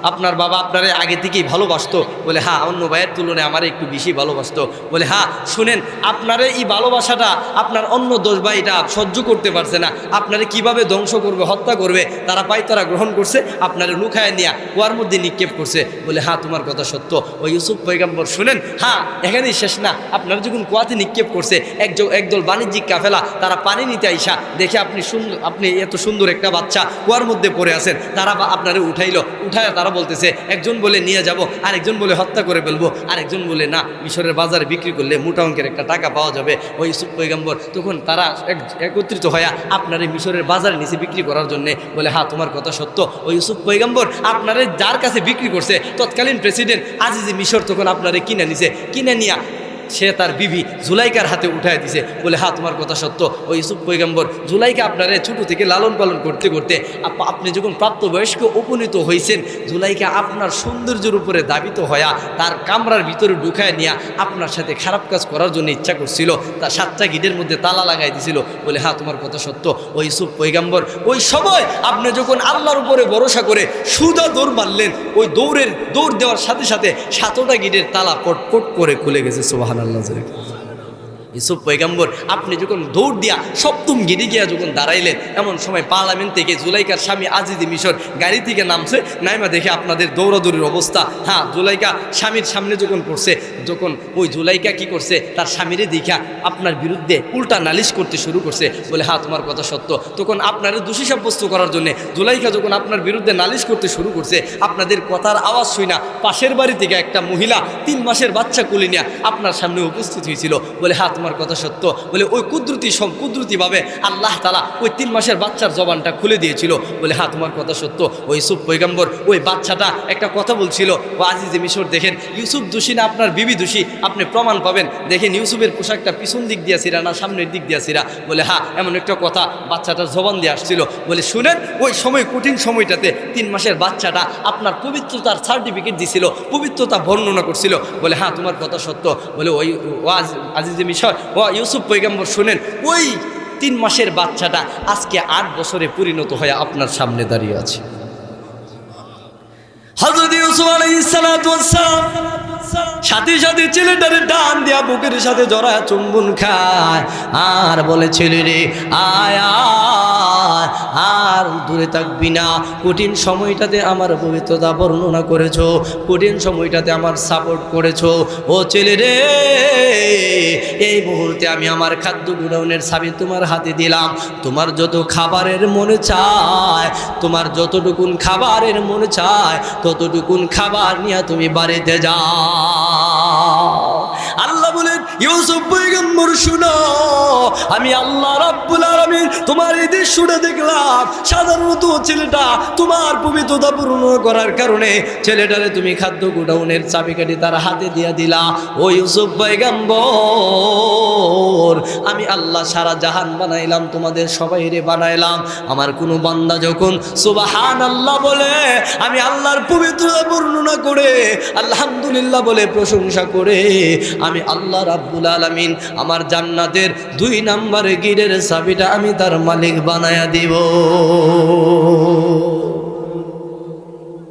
আপনার বাবা আপনারে আগে থেকেই ভালোবাসতো। বলে, হ্যাঁ অন্য ভাইয়ের তুলনায় আমার একটু বেশি ভালোবাসতো। বলে, হ্যাঁ শুনেন, আপনারে এই ভালোবাসাটা আপনার অন্য 10 ভাইটা সহ্য করতে পারছে না, আপনারে কিভাবে ধ্বংস করবে, হত্যা করবে, তারা গ্রহণ করছে, আপনারে লুকায় নিয়ে কুয়ার মধ্যে নিক্ষেপ করছে। বলে, হ্যাঁ তোমার কথা সত্য। ওই ইউসুফ পয়গম্বর, শুনেন, হ্যাঁ এখানেই শেষ না, আপনারা যখন কুয়াতে নিক্ষেপ করছে, একদল বাণিজ্যিক কাফেলা তারা পানি নিতে আইসা দেখে আপনি এত সুন্দর একটা বাচ্চা কুয়ার মধ্যে পড়ে আছেন, তারা আপনারে উঠাইলো। উঠায় তারা বলতেছে, একজন বলে নিয়ে যাব, আরেকজন বলে হত্যা করে ফেলবো, আরেকজন বলে না, মিশরের বাজারে বিক্রি করলে মোটা অঙ্কের একটা টাকা পাওয়া যাবে। ওই ইউসুফ পয়গম্বর তখন তারা একত্রিত হয়ে আপনারে মিশরের বাজারে নিচে বিক্রি করার জন্যে। বলে, হ্যাঁ তোমার কথা সত্য। ওই ইউসুফ পয়গম্বর আপনারে যার কাছে বিক্রি করছে, তৎকালীন প্রেসিডেন্ট আজিজ মিশর তখন আপনারে কিনে নিছে, কিনে নিয়ে সে তার বিবি জুলাইকার হাতে উঠায় দিছে। বলে, হ্যাঁ তোমার কথা সত্য। ওই ইউসুফ পয়গম্বর জুলাইকা আপনারে ছোটো থেকে লালন পালন করতে করতে আপনি যখন প্রাপ্তবয়স্ক উপনীত হয়েছেন, জুলাইকা আপনার সৌন্দর্যের উপরে দাবিত হয়া তার কামরার ভিতরে ঢুকায় নিয়ে আপনার সাথে খারাপ কাজ করার জন্য ইচ্ছা করছিল, তার 7টা গিটের মধ্যে তালা লাগাই দিছিল। বলে, হ্যাঁ তোমার কথা সত্য। ওই ইউসুফ পয়গম্বর ওই সময় আপনি যখন আল্লাহর উপরে ভরসা করে সুদা দৌড় মারলেন, ওই দৌড় দেওয়ার সাথে সাথে 7টা গিটের তালা পট করে খুলে গেছে। সুবহানাল্লাহ। ইউসুফ পয়গম্বর আপনি যখন দৌড় দিয়া সপ্তম গিরি গিয়া যখন দাঁড়াইলেন, এমন সময় পার্লামেন্ট থেকে জুলাইকার স্বামী আজিজে মিশর গাড়ি থেকে নামছে, নাইমা দেখে আপনাদের দৌড়াদৌড়ির অবস্থা। হ্যাঁ, জুলাইকা স্বামীর সামনে যখন পড়ছে, যখন ওই জুলাইকা কি করছে, তার স্বামীরে দেখা আপনার বিরুদ্ধে উল্টা নালিশ করতে শুরু করছে, বলে হ্যাঁ তোমার কথা সত্য। তখন আপনারা দোষী সাব্যস্ত করার জন্য জুলাইকা যখন আপনার বিরুদ্ধে নালিশ করতে শুরু করছে, আপনাদের কথার আওয়াজ শুই না পাশের বাড়ি থেকে একটা মহিলা 3 মাসের বাচ্চা কোলে নিয়ে আপনার সামনে উপস্থিত হয়েছিল, বলে হ্যাঁ তোমার কথা সত্য। বলে ওই কুদরতিভাবে আল্লাহ তাআলা ওই 3 মাসের বাচ্চার জবানটা খুলে দিয়েছিল, বলে হ্যাঁ তোমার কথা সত্য। ওই ইউসুফ পয়গম্বর ওই বাচ্চাটা একটা কথা বলছিল, ও আজিজে মিশর দেখেন ইউসুফ দোষী না আপনার বিবি দোষী, আপনি প্রমাণ পাবেন, দেখেন ইউসুফের পোশাকটা পিছন দিক দিয়ে ছিঁড়া না সামনের দিক দিয়ে ছিঁড়া। বলে হ্যাঁ এমন একটা কথা বাচ্চাটার জবান দিয়ে আসছিল। বলে শুনেন ওই সময় কঠিন সময়টাতে 3 মাসের বাচ্চাটা আপনার পবিত্রতার সার্টিফিকেট দিছিল, পবিত্রতা বর্ণনা করছিল, বলে হ্যাঁ তোমার কথা সত্য। বলে ওই আজিজে মিশর ও ইউসুফ পয়গম্বর শুনেন ওই 3 মাসের বাচ্চাটা আজকে 8 বছরে পরিণত হয়ে আপনার সামনে দাঁড়িয়ে আছে। হযরত ইউসুফ আলাইহিস সালাতু ওয়াস সালাম সাথে সাথে ছেলেটারে টান দিয়া বুকের সাথে জড়ায় চুম্বন খায় আর বলে ছেলে রে আয় আয়, আর দূরে থাকবি না। কঠিন সময়টাতে আমার পবিত্রতা বর্ণনা করেছো, কঠিন সময়টাতে আমার সাপোর্ট করেছো। ও ছেলে রে, এই মুহূর্তে আমি আমার খাদ্য গোডাউনের চাবি তোমার হাতে দিলাম। তোমার যত খাবারের মনে চায়, তোমার যতটুকুন খাবারের মনে চায় ততটুকুন খাবার নিয়ে তুমি বাড়িতে যাও। আল্লাহ বলেন ইউসুফ পয়গম্বর শুনো, আমি আল্লাহ রাব্বুল আলামিন তোমার এই দৃশ্যটা দেখলাম। সাধারণত ছেলেটা তোমার পবিত্রতা পূর্ণ করার কারণে ছেলেটারে তুমি খাদ্য গোডাউনের চাবিকাঠি তার হাতে দিয়া দিলা। ও ইউসুফ পয়গম্বর, আমি আল্লাহ সারা জাহান বানাইলাম, তোমাদের সবাইরে বানাইলাম। আমার কোনো বান্দা যখন সুবহানাল্লাহ বলে, আমি আল্লাহর পবিত্রতা বর্ণনা করে আলহামদুলিল্লাহ বলে প্রশংসা করে, আমি আল্লাহ রাব্বুল আলামিন আমার জান্নাতের 2 নম্বরে গিরের চাবিটা আমি তার মালিক বানায়া দিব।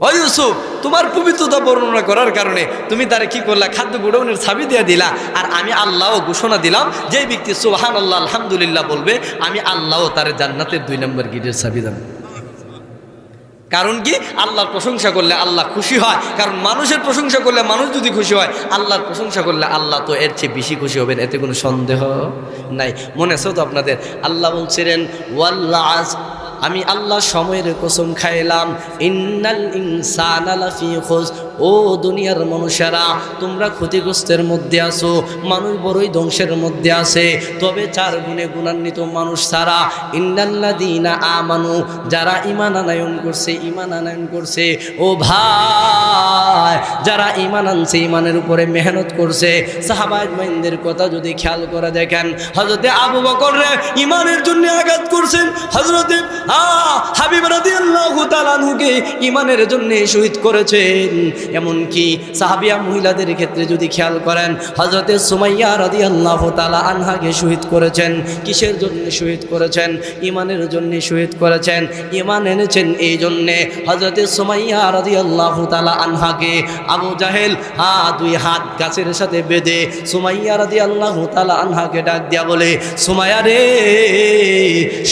ও ইউসুফ, তোমার পবিত্রতা বর্ণনা করার কারণে তুমি তারে কি করলা, খাদ্য গোডাউনের চাবি দিয়ে দিলা। আর আমি আল্লাহও ঘোষণা দিলাম, যে ব্যক্তি সুবহানাল্লাহ আলহামদুলিল্লাহ বলবে, আমি আল্লাহও তার জান্নাতের 2 নম্বর গিরের চাবি দেব। কারণ কি, আল্লাহর প্রশংসা করলে আল্লাহ খুশি হয়। কারণ মানুষের প্রশংসা করলে মানুষ যদি খুশি হয়, আল্লাহর প্রশংসা করলে আল্লাহ তো এর চেয়ে বেশি খুশি হবেন, এতে কোনো সন্দেহ নাই। মনে আছে তো আপনাদের, আল্লাহ বলছিলেন ওয়াল্লাহ, আমি আল্লাহ সময়ের কসম খাইলাম, ইন্নাল ইনসানা লাফি খুস, ও দুনিয়ার মানুষেরা তোমরা ক্ষতিগ্রস্তের মধ্যে আছো, মানুষ বড়ই ধ্বংসের মধ্যে আছে। তবে 4 গুণে গুণান্বিত মানুষ ছাড়া, ইন্নাল্লাযীনা আমানু, যারা ঈমান আনয়ন করছে, ও ভাই যারা ঈমান আনছে, ঈমানের উপরে মেহনত করছে। সাহাবা আজমাইনদের কথা যদি খেয়াল করে দেখেন, হযরতে আবু বকর রে ঈমানের জন্য আঘাত করছেন, হযরতে হাবিব রাদিয়াল্লাহু তাআলা আনহুকে ঈমানের জন্য শহীদ করেছেন। এমনকি সাহাবিয়া মহিলাদের ক্ষেত্রে যদি খেয়াল করেন, হযরতে সুমাইয়া রাদিয়াল্লাহু তাআলা আনহাকে শহীদ করেছেন। কিসের জন্য শহীদ করেছেন? ঈমানের জন্য শহীদ করেছেন। ঈমান এনেছেন এই জন্যে হযরতে সুমাইয়া রাদিয়াল্লাহু তাআলা আনহাকে আবু জাহেল 2 হাত গাছের সাথে বেঁধে সুমাইয়া রাদিয়াল্লাহু তাআলা আনহাকে ডাক দিয়া বলে, সুমাইয়া রে,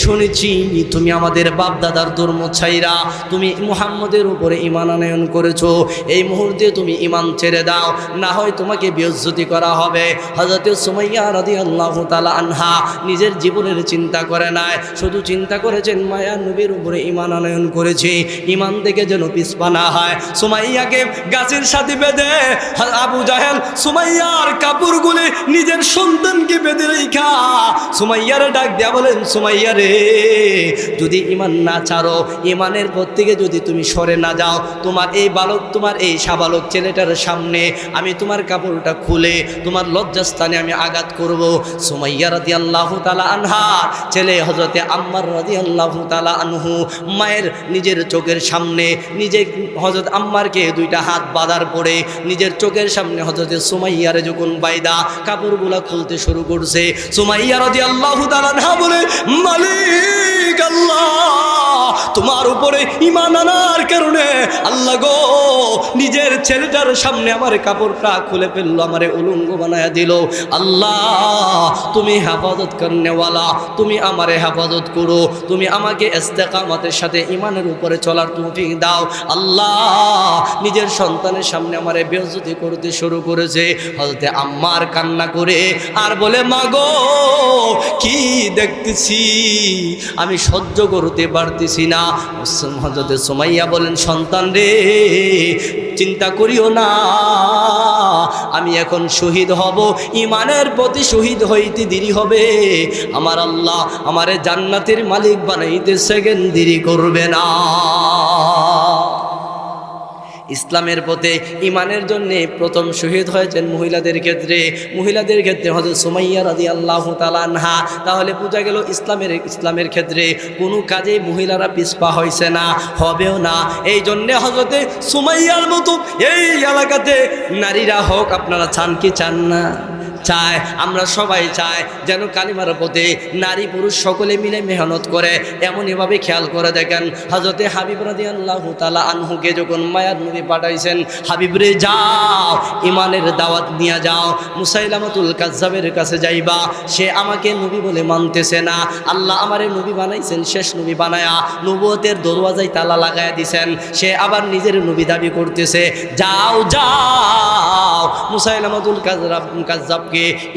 শুনেছি তুমি আমাদের বাপ দাদার ধর্ম ছাইরা তুমি মুহাম্মদের উপরে ঈমান আনয়ন করেছো। এই মুহূর্তে তুমি ঈমান ছেড়ে দাও, না হয় তোমাকে বেইজ্জতি করা হবে। হযরত সুমাইয়া রাদিয়াল্লাহু তাআলা আনহা নিজের জীবনের চিন্তা করে নাই, শুধু চিন্তা করেছেন মায়া নবীর উপরে ঈমান আনয়ন করেছি, ঈমান থেকে যেন পিছপা না হয়। সুমাইয়াকে গাছের সাথে বেঁধে আবু জাহেল সুমাইয়ার কাপড়গুলি নিজের সন্তানকে বেঁধে রেখা সুমাইয়ারে ডাক দেয়া বলেন, সুমাইয়া রে, যদি ঈমান না ছাড়ো, ঈমানের পর থেকে যদি তুমি সরে না যাও, তোমার এই সাবালক ছেলেটার সামনে আমি তোমার কাপড়টা খুলে তোমার লজ্জাস্থানে আমি আঘাত করব। সুমাইয়া রাদিয়াল্লাহু তাআলা আনহা ছেলে হযরতে আম্মার রাদিয়াল্লাহু তাআলা আনহু মায়ের নিজের চোখের সামনে নিজে হযরত আম্মারকে 2টা হাত বাঁধার পরে নিজের চোখের সামনে হযরতে সুমাইয়ারে যখন বাইদা কাপড়গুলা খুলতে শুরু করছে, সুমাইয়া রাদিয়াল্লাহু তাআলা আনহা বলে, মালিক আল্লাহ, তোমার উপরে ঈমান আনার কারণে আল্লাহ গো নিজের ছেলেটার সামনে আমার কাপড়টা খুলে ফেললো, আমারে উলঙ্গ বানায়া দিল। আল্লাহ তুমি হেফাজত করনেওয়ালা, তুমি আমারে হেফাজত করো, তুমি আমাকে ইস্তেকামতের সাথে ঈমানের উপরে চলার তৌফিক দাও। আল্লাহ নিজের সন্তানের সামনে আমারে বেইজ্জতি করতে শুরু করেছে। হযরতে আম্মার কান্না করে আর বলে, মা গো কি দেখতেছি আমি সহ্য করতে পারতেছি না। হযরতে সুমাইয়া বলেন, সন্তান রে চিন্তা করিও না, আমি এখন শহীদ হব, ঈমানের প্রতি শহীদ হইতে দেরি হবে, আমার আল্লাহ আমারে জান্নাতের মালিক বানাইতে সেকেন্ড দেরি করবে না। ইসলামের পথে ঈমানের জন্য প্রথম শহীদ হয়েছেন মহিলাদের ক্ষেত্রে। মহিলাদের ক্ষেত্রে হযরত সুমাইয়া রাদিয়াল্লাহু তাআলা আনহা। তাহলে বোঝা গেল ইসলামের ক্ষেত্রে কোনো কাজে মহিলারা পিছপা হয়েছে না, হবেও না। এই জন্যে হযরতে সুমাইয়ার মতো এই এলাকাতে নারীরা হোক। আপনারা চান কি চান না? চায়, আমরা সবাই চাই যেন কালিমার পথে নারী পুরুষ সকলে মিলে মেহনত করে। এমনইভাবে খেয়াল করে দেখেন, হযরতে হাবিব রাদিয়াল্লাহু তাআলা আনহুকে যখন মায়ার নবী পাঠাইছেন, হাবিব রে যাও ঈমানের দাওয়াত নিয়ে যাও, মুসাইলামাতুল কাজ্জাবের কাছে যাইবা, সে আমাকে নবী বলে মানতেছে না, আল্লাহ আমারে নবী বানাইছেন, শেষ নবী বানায়া নবুয়তের দরওয়াজায় তালা লাগায়া দিছেন, সে আবার নিজের নবী দাবি করতেছে। যাও যাও মুসাইলামাতুল কাজ্জাব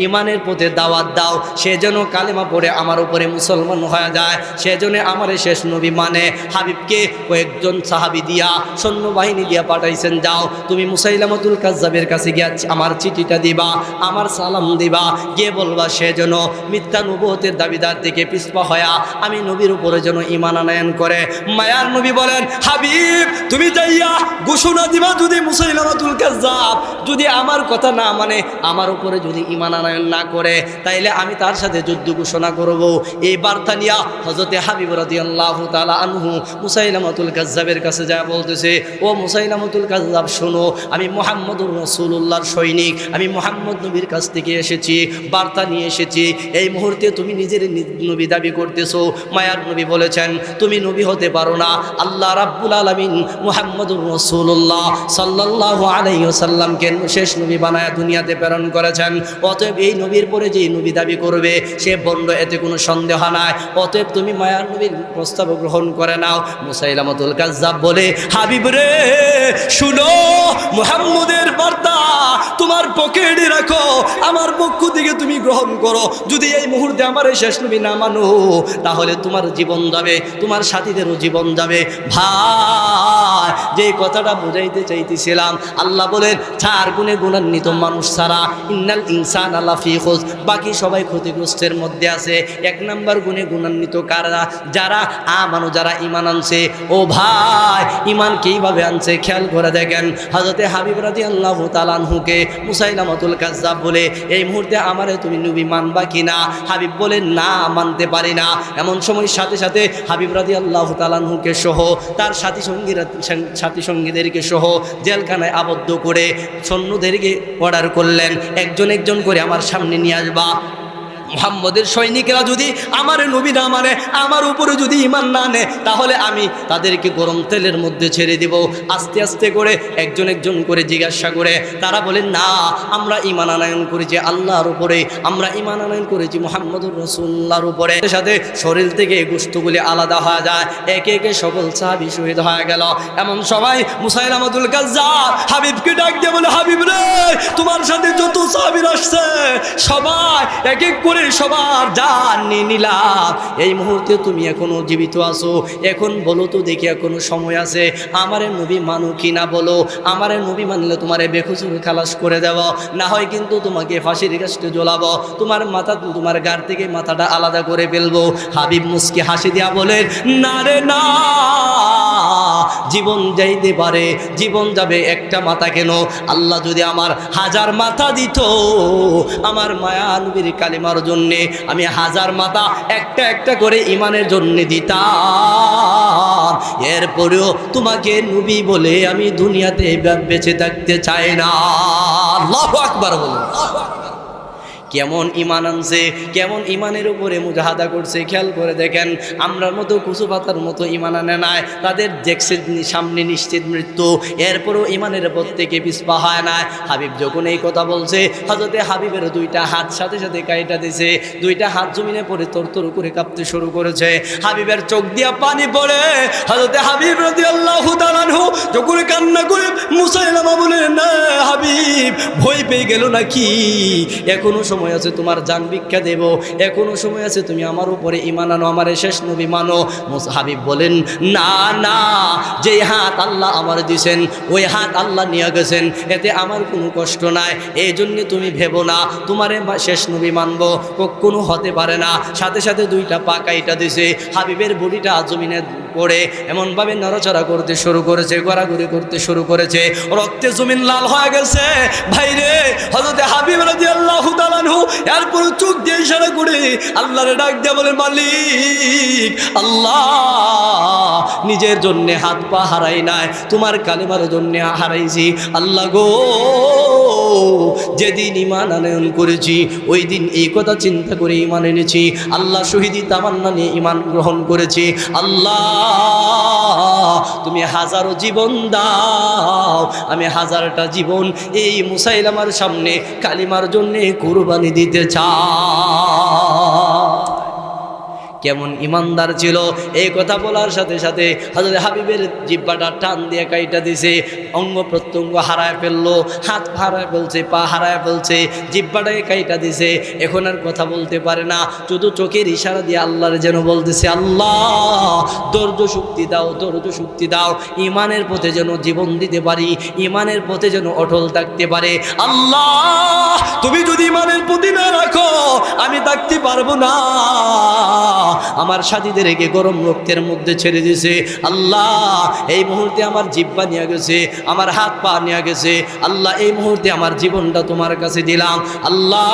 ঈমানের পথে দাওয়াত দাও, সে যেন কালেমা পড়ে আমার উপরে মুসলমান হয়ে যায়, সেজন্য আমারে শেষ নবী মানে। হাবিবকে কয়েকজন সাহাবী দিয়া সৈন্যবাহিনী দিয়া পাঠাইছেন, যাও তুমি মুসাইলামাতুল কাজ্জাবের কাছে গিয়ে আমার চিঠিটা দিবা, আমার সালাম দিবা, গিয়ে বলবা সে যেন মিথ্যা নবুয়তের দাবিদার থেকে পিছপা হয়া আমি নবীর উপরে যেন ঈমান আনয়ন করে। মায়ার নবী বলেন, হাবিব তুমি যাইয়া ঘোষণা দিবা, যদি মুসাইলামাতুল কাজ্জাব যদি আমার কথা না মানে, আমার উপরে যদি ঈমান আনয়ন না করে, তাইলে আমি তার সাথে যুদ্ধ ঘোষণা করব। এই বার্তা নিয়া হযরতে হাবিব রাদিয়াল্লাহু তাআলা আনহু মুসাইলামাতুল কাজ্জাবের কাছে যায় বলতেছে, ও মুসাইলামাতুল কাজ্জাব শোনো, আমি মুহাম্মদুর রাসূলুল্লাহর সৈনিক, আমি মুহাম্মদ নবীর কাছ থেকে এসেছি, বার্তা নিয়ে এসেছি। এই মুহূর্তে তুমি নিজের নবী দাবি করতেছো। মায়ার নবী বলেছেন, তুমি নবী হতে পারো না, আল্লাহ রাব্বুল আলামিন মুহাম্মদুর রাসূলুল্লাহ সাল্লাল্লাহু আলাইহি ওয়াসাল্লামকে শেষ নবী বানায়া দুনিয়াতে প্রেরণ করেছেন। অতএব এই নবীর পরে যে নবী দাবি করবে সে বন্ড, এতে কোনো সন্দেহ নাই। অতএব তুমি মায়ার নবীর প্রস্তাব গ্রহণ করে নাও। মুসাইলামাতুল কাজ্জাব বলে, হাবিব রে শুনো, মুহাম্মদের বার্তা তোমার পকেটে রাখো, আমার পক্ষ থেকে তুমি গ্রহণ করো। যদি এই মুহূর্তে আমার এই শেষ নবী না মানো, তাহলে তোমার জীবন যাবে, তোমার সাথীদেরও জীবন যাবে। ভাই যে কথাটা বুঝাইতে চাইতেছিলাম, আল্লাহ বলেন 4 গুণে গুণান্বিত মানুষ ছাড়া ইন্নাল ইনসান আল্লাহ ফি খুস, বাকি সবাই ক্ষতিগ্রস্তের মধ্যে আছে। 1 নাম্বার গুণে গুণান্বিত কারা? যারা আমানো, যারা ঈমান আনছে। ও ভাই ঈমান কিভাবে আনছে খেয়াল করে দেখেন। হযরতে হাবিব রাদিয়াল্লাহু তাআলা আনহুকে মুসাইলামাতুল কাজ্জাব বলে, এই মুহূর্তে আমারে তুমি নবী মানবা কিনা? হাবিব বলে, না মানতে পারি না। এমন সময় সাথে সাথে হাবিব রাদিয়াল্লাহু তাআলা আনহুকে সহ তার সাথী সঙ্গীদেরকে সহ জেলখানায় আবদ্ধ করে সৈন্যদেরকে অর্ডার করলেন, একজন একজন করে আমার সামনে নিয়ে আসবা। মুহাম্মদের সৈনিকেরা যদি আমার নবী না মানে, আমার উপরে যদি ঈমান না আনে, তাহলে আমি তাদেরকে গরম তেলের মধ্যে ছেড়ে দিব। আস্তে আস্তে করে একজন একজন করে জিজ্ঞাসা করে তারা বলেন, না আমরা ঈমান আনয়ন করেছি আল্লাহর উপরে, আমরা ঈমান আনয়ন করেছি মুহাম্মদুর রাসূলুল্লাহর উপরে। সাথে শরীর থেকে গোশতগুলি আলাদা হয়ে যায়, একে একে সকল সাহাবী শহীদ হয়ে গেল। এমন সবাই মুসাইলামাতুল কাজ্জাব হাবিবকে ডাক দিয়ে বলে, হাবিব রে তোমার সাথে যত সাহাবী আসছে সবাই এক এক করে সবার জান নিয়ে নিলাম। এই মুহূর্তে তুমি এখনো জীবিত আছো, এখন বলো তো দেখি এখনো সময় আছে, আমারে নবী মানো কি না বলো। আমারে নবী মানলে তোমারে বেকসুর খালাস করে দেব, না হয় কিন্তু তোমাকে ফাঁসির কাস্টে জ্বলাবো, তোমার মাথা তোমার গার থেকে মাথাটা আলাদা করে ফেলবো। হাবিব মুস্কি হাসি দিয়া বলে, না রে না, জীবন যাইতে পারে, জীবন যাবে, একটা মাথা কেন? আল্লাহ যদি আমার 1000 মাথা দিত, আমার মায়া নবীর কালিমার জন্যে আমি 1000 মাথা একটা একটা করে ঈমানের জন্য দিতাম। এরপরেও তোমাকে নবী বলে আমি দুনিয়াতে বেঁচে থাকতে চাই না। আল্লাহু আকবার বলুন। কেমন ইমান আনছে, কেমন ইমানের উপরে মুজাহাদা করছে। খেয়াল করে দেখেন, আমরার মতো কুচু পাতার মতো ইমান আনে নাই। তাদের দেখছে সামনে নিশ্চিত মৃত্যু, এরপরও ইমানের পথ থেকে পিছপা হয় না। হাবিব যখন এই কথা বলছে, হযরতে হাবিবের দুইটা হাত সাথে সাথে কাইটা দিছে, দুইটা হাত জমিনে পড়ে তরতর করে কাঁপতে শুরু করেছে। হাবিবের চোখ দিয়া পানি পড়ে। হযরতে হাবিব রাদিয়াল্লাহু তাআলা আনহু যখন কান্না করে মুসাইলামা বলে, না হাবিব ভয় পেয়ে গেল নাকি? এখনো সময় আছে, তোমার জান ভিক্ষা দেব, এখনো সময় আছে, তুমি আমার উপরে ঈমান আনো, আমার শেষ নবী মানো। হাবিব বলেন, না না, যে হাত আল্লাহ আমার দিয়েছেন ওই হাত আল্লাহ নিয়ে গেছেন, এতে আমার কোনো কষ্ট নাই। এই জন্য তুমি ভেবো না তোমারে শেষ নবী মানবো, কখনো হতে পারে না। সাথে সাথে দুইটা পা কাইটা দিছে। হাবিবের বডিটা জমিনে পড়ে এমনভাবে নড়াচড়া করতে শুরু করেছে, গড়াগড়ি করতে শুরু করেছে, রক্তে জমিন লাল হয়ে গেছে। ভাইরে, হযরতে হাবিব রাদিয়াল্লাহু তাআলা আনহু এরপর চোখ দিয়ে ইশারা করে আল্লাহরে ডাক দিয়ে বলে, মালিক আল্লাহ, নিজের জন্য হাত পা হারাই নাই, তোমার কালেমার জন্য হারাইছি। আল্লাহ গো, যেদিন ঈমান আনয়ন করেছি ওই দিন এই কথা চিন্তা করে ঈমান এনেছি। আল্লাহ শহীদি তামান্না নিয়ে ঈমান গ্রহণ করেছি। আল্লাহ তুমি হাজারো জীবন দাও, আমি হাজারটা জীবন এই মুসাইলামার সামনে কালিমার জন্যে কুরবানি দিতে চাই। কেমন ইমানদার ছিল! এই কথা বলার সাথে সাথে হযরত হাবিবের জিহ্বাটা টান দিয়ে কাইটা দিছে, অঙ্গ প্রত্যঙ্গ হারায় ফেললো, হাত হারায় ফেলছে, পা হারায় ফেলছে, জিহ্বাটাকে কাইটা দিছে। এখন আর কথা বলতে পারে না, শুধু চোখের ইশারা দিয়ে আল্লাহর যেন বলতেছে, আল্লাহ ধৈর্য শক্তি দাও, ধৈর্য শক্তি দাও, ইমানের পথে যেন জীবন দিতে পারি, ইমানের পথে যেন অটল থাকতে পারে। আল্লাহ তুমি যদি ইমানের প্রতি না রাখো আমি থাকতে পারবো না। আমার সাথীদেরকে গরম রক্তের মধ্যে ছেড়ে দিয়েছে। আল্লাহ এই মুহূর্তে আমার জিহ্বা নিয়ে গেছে, আমার হাত পা নিয়ে গেছে। আল্লাহ এই মুহূর্তে আমার জীবনটা তোমার কাছে দিলাম। আল্লাহ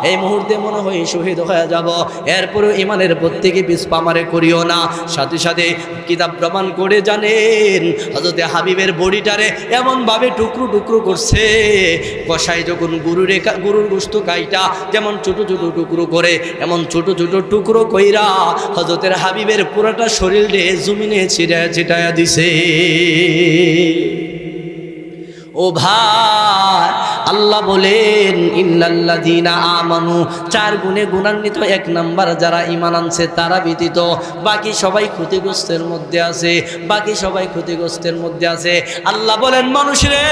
এই মুহূর্তে মনে হয় শহীদ হয়ে যাব, এরপরও ইমানের প্রত্যেকে পিছপা আমারে করিও না। সাথে সাথে কিতাব প্রমাণ করে জানেন, হযরতে হাবিবের বডিটারে এমনভাবে টুকরো টুকরো করছে, কষাই যখন গরুর গোশত কাইটা যেমন ছোট ছোট টুকরো করে, এমন ছোট ছোট টুকরো কইরা হযরতের হাবিবের পুরাটা শরীরে জমিনে ছিটায়া দিছে। ও ভাই, আল্লাহ বলেন ইন্নাল্লাযীনা আমানু, 4 গুণে গুণান্বিত, 1 নাম্বার যারা ঈমান আনছে তারা ব্যতীত বাকি সবাই ক্ষতিগ্রস্তের মধ্যে আছে, বাকি সবাই ক্ষতিগ্রস্তের মধ্যে আছে। আল্লাহ বলেন, মানুষরে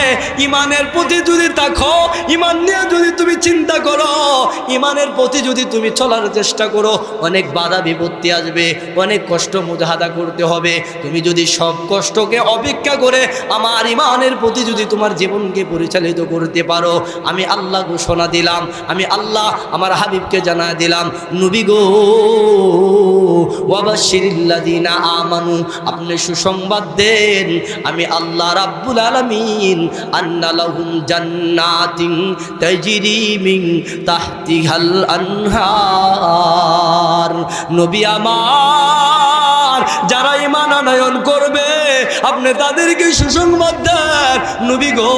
ঈমানের প্রতি যদি তাকো, ঈমান নিয়ে যদি তুমি চিন্তা করো, ঈমানের প্রতি যদি তুমি চলার চেষ্টা করো, অনেক বাধা বিপত্তি আসবে, অনেক কষ্ট মুজাহাদা করতে হবে। তুমি যদি সব কষ্টকে অপেক্ষা করে আমার ঈমানের প্রতি যদি তোমার জীবনকে পরিচালিত করতে পারো, আমি আল্লাহ ঘোষণা দিলাম, আমি আল্লাহ আমার হাবিবকে জানা দিলাম, নবী গো ওয়াবাশশিরিল্লাযীনা আমানু, আপনি সুসংবাদ দেন, আমি আল্লাহ রাব্বুল আলামিন আন্না লাহুম জান্নাতিন তাজরি মিন তাহতিহাল আনহার। নবী আমার, যারা ঈমান আনয়ন করবে আপনি তাদেরকে সুসংবাদ দেন। নবী গো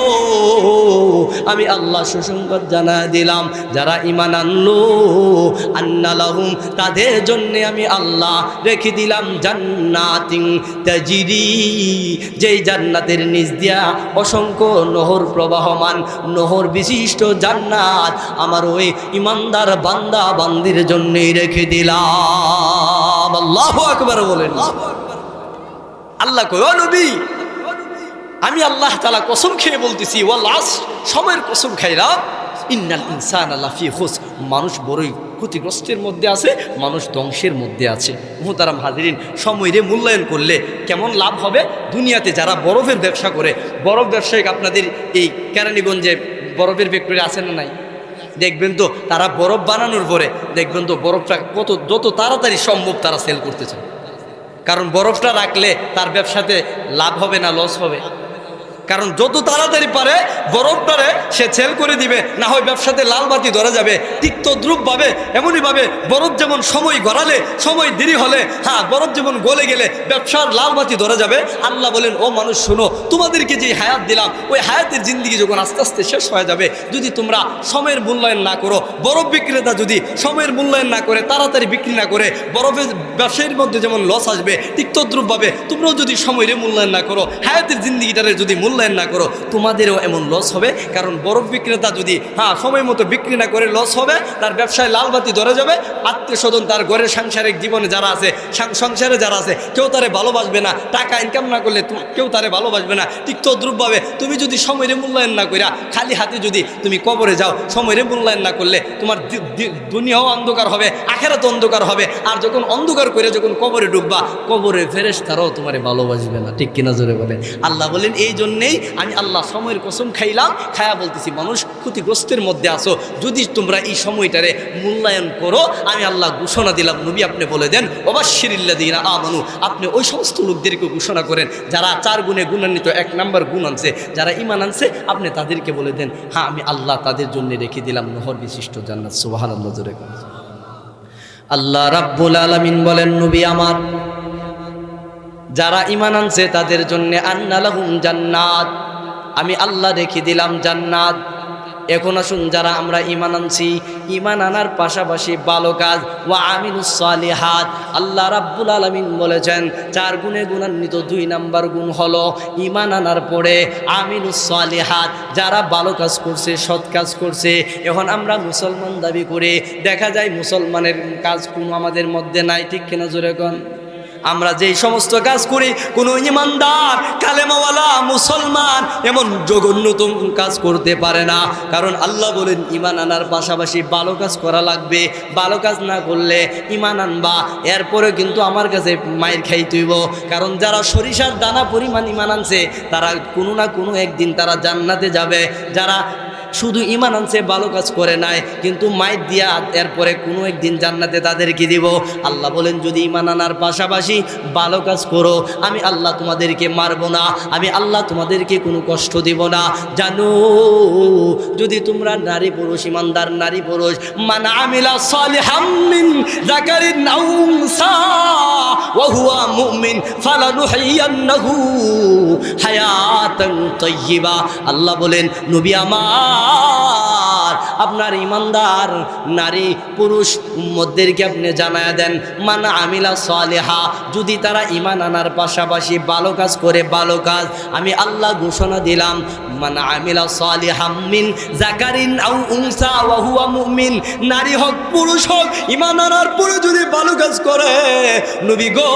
আমি আল্লাহ সুসংবাদ জানা দিলাম, যারা ঈমান আনলো আন্না লাহুম, তাদের জন্য আমি আল্লাহ রেখে দিলাম জান্নাতিন তাজরি, যেই জান্নাতের নিচ দিয়া অসংখ্য নহর প্রবাহমান, নহর বিশিষ্ট জান্নাত আমার ওই ঈমানদার বান্দা বান্দির জন্যই রেখে দিলাম। আল্লাহু আকবার বলেন। আল্লাহ কয়, ও নবী, আমি আল্লাহ তাআলা কসম খেয়ে বলতেছি, ওয়াল আসর, সময়ের কসম খাইলাম, ইন্নাল ইনসানা লাফি খুসর, মানুষ বড়ই ক্ষতিগ্রস্তের মধ্যে আছে, মানুষ ধ্বংসের মধ্যে আছে। মুহতারাম হাজিরিন, সময়ের মূল্যায়ন করলে কেমন লাভ হবে? দুনিয়াতে যারা বরফের ব্যবসা করে, বরফ ব্যবসায়িক আপনাদের এই কেরানীগঞ্জে বরফের ফ্যাক্টরি আছে না নাই? দেখবেন তো তারা বরফ বানানোর পরে দেখবেন তো বরফটা যত তাড়াতাড়ি সম্ভব তারা সেল করতে চায়, কারণ বরফটা রাখলে তার ব্যবসাতে লাভ হবে না লস হবে? কারণ যত তাড়াতাড়ি পারে বরফটারে সে সেল করে দিবে, না হয় ব্যবসাতে লাল বাতি ধরা যাবে। ঠিক তদ্রূপভাবে এমনইভাবে বরফ যেমন সময় গড়ালে, সময় দেরি হলে, বরফ যেমন গলে গেলে ব্যবসার লাল বাতি ধরা যাবে। আল্লাহ বলেন, ও মানুষ শোনো, তোমাদেরকে যে হায়াত দিলাম ওই হায়াতের জিন্দিগি যখন আস্তে আস্তে শেষ হয়ে যাবে, যদি তোমরা সময়ের মূল্যায়ন না করো, বরফ বিক্রেতা যদি সময়ের মূল্যায়ন না করে, তাড়াতাড়ি বিক্রি না করে, বরফের ব্যবসায়ীর মধ্যে যেমন লস আসবে, ঠিক তদ্রূপভাবে তোমরাও যদি সময়ের মূল্যায়ন না করো, হায়াতের জিন্দিগিটারে যদি মূল্যায়ন না করো, তোমাদেরও এমন লস হবে। কারণ বরফ বিক্রেতা যদি সময় মতো বিক্রি না করে লস হবে, তার ব্যবসায় লালবাতি ধরে যাবে। আত্মীয় স্বজন, তার ঘরের সাংসারিক জীবনে যারা আছে, সংসারে যারা আছে, কেউ তারে ভালোবাসবে না। টাকা ইনকাম না করলে কেউ তারে ভালোবাসবে না। ঠিক তদ্রূপভাবে তুমি যদি সময়ের মূল্যায়ন না করিয়া খালি হাতে যদি তুমি কবরে যাও, সময়ের মূল্যায়ন না করলে তোমার দুনিয়াও অন্ধকার হবে, আখেরাত অন্ধকার হবে। আর যখন অন্ধকার করে যখন কবরে ঢুকবা, কবরে ফেরেশতারাও তোমারে ভালোবাসবে না। ঠিক কিনা জোরে বলেন? আল্লাহ বলেন, এই জন্যেই আমি আল্লাহ সময়ের কসম খাইলাম, খায়া বলতেছি, মানুষ ক্ষতিগ্রস্তের মধ্যে আসো, যদি তোমরা এই সময়টারে মূল্যায়ন করো, আমি আল্লাহ ঘোষণা দিলাম। নবী আপনি বলে দেন, ওয়াবাশশিরিল্লাযীনা আমানু, আপনি ওই সমস্ত লোকদেরকে ঘোষণা করেন যারা 4 গুণে গুণান্বিত, 1 নাম্বার গুণ আনছে, যারা ঈমান আনছে, আপনি তাদেরকে বলে দেন, আমি আল্লাহ তাদের জন্য রেখে দিলাম নহর বিশিষ্ট জান্নাত। সুবহানাল্লাহ, জোরে বলেন। আল্লাহ রাব্বুল আলামিন বলেন, নবী আমার, যারা ঈমান আনছে তাদের জন্য আন্না লাহুম জান্নাত, আমি আল্লাহ রেখে দিলাম জান্নাত। এখন আসুন, যারা আমরা ঈমান আনছি, ঈমান আনার পাশাপাশি ভালো কাজ, ওয়া আমিলুস সালিহাত, আল্লাহ রাব্বুল আলামিন বলেছেন 4 গুণে গুণান্বিত 2 নাম্বার গুণ হলো ঈমান আনার পরে আমিলুস সালিহাত, যারা ভালো কাজ করছে, সৎ কাজ করছে। এখন আমরা মুসলমান দাবি করে, দেখা যায় মুসলমানের কাজ কোনো আমাদের মধ্যে নাই। ঠিক কিনা জোরে কোন? আমরা যেই সমস্ত কাজ করি, কোনো ইমানদার কালেমাওয়ালা মুসলমান এমন জঘন্যতম কাজ করতে পারে না। কারণ আল্লাহ বলেন, ঈমান আনার পাশাপাশি ভালো কাজ করা লাগবে। ভালো কাজ না করলে ঈমান আনবা, এরপরে কিন্তু আমার কাছে মাইর খাইতে হইব। কারণ যারা সরিষার দানা পরিমাণ ঈমান আনছে, তারা কোনো না কোনো একদিন তারা জান্নাতে যাবে। যারা শুধু ঈমান আনছে, ভালো কাজ করে নাই, কিন্তু মাইর দিয়া এরপরে কোনো একদিন জান্নাতে তাদেরকে দিব। আল্লাহ বলেন, যদি ঈমান আনার পাশাপাশি ভালো কাজ করো, আমি আল্লাহ তোমাদেরকে মারব না, আমি আল্লাহ তোমাদেরকে কোনো কষ্ট দিব না। জানো, যদি তোমরা নারী পুরুষ, ঈমানদার নারী পুরুষ, মান আমিলা সালিহাম মিন যাকারিন আও উনসা ওয়া হুয়া মুমিন ফালানুহিয়ান্নাহু হায়াতান তাইয়্যিবা, আল্লাহ বলেন, নবী আমার, আপনার ঈমানদার নারী পুরুষ উম্মতদেরকে আপনি জানায়া দেন, মান আমিলা সালিহা, যদি তারা ঈমান আনার পাশাপাশি ভালো কাজ করে, ভালো কাজ, আমি আল্লাহ ঘোষণা দিলাম, মান আমিলা সালিহাম মিন যাকারিন আও উনসা ওয়া হুয়া মুমিন, নারী হোক পুরুষ হোক, ঈমান আনার পরে যদি ভালো কাজ করে, নবী গো,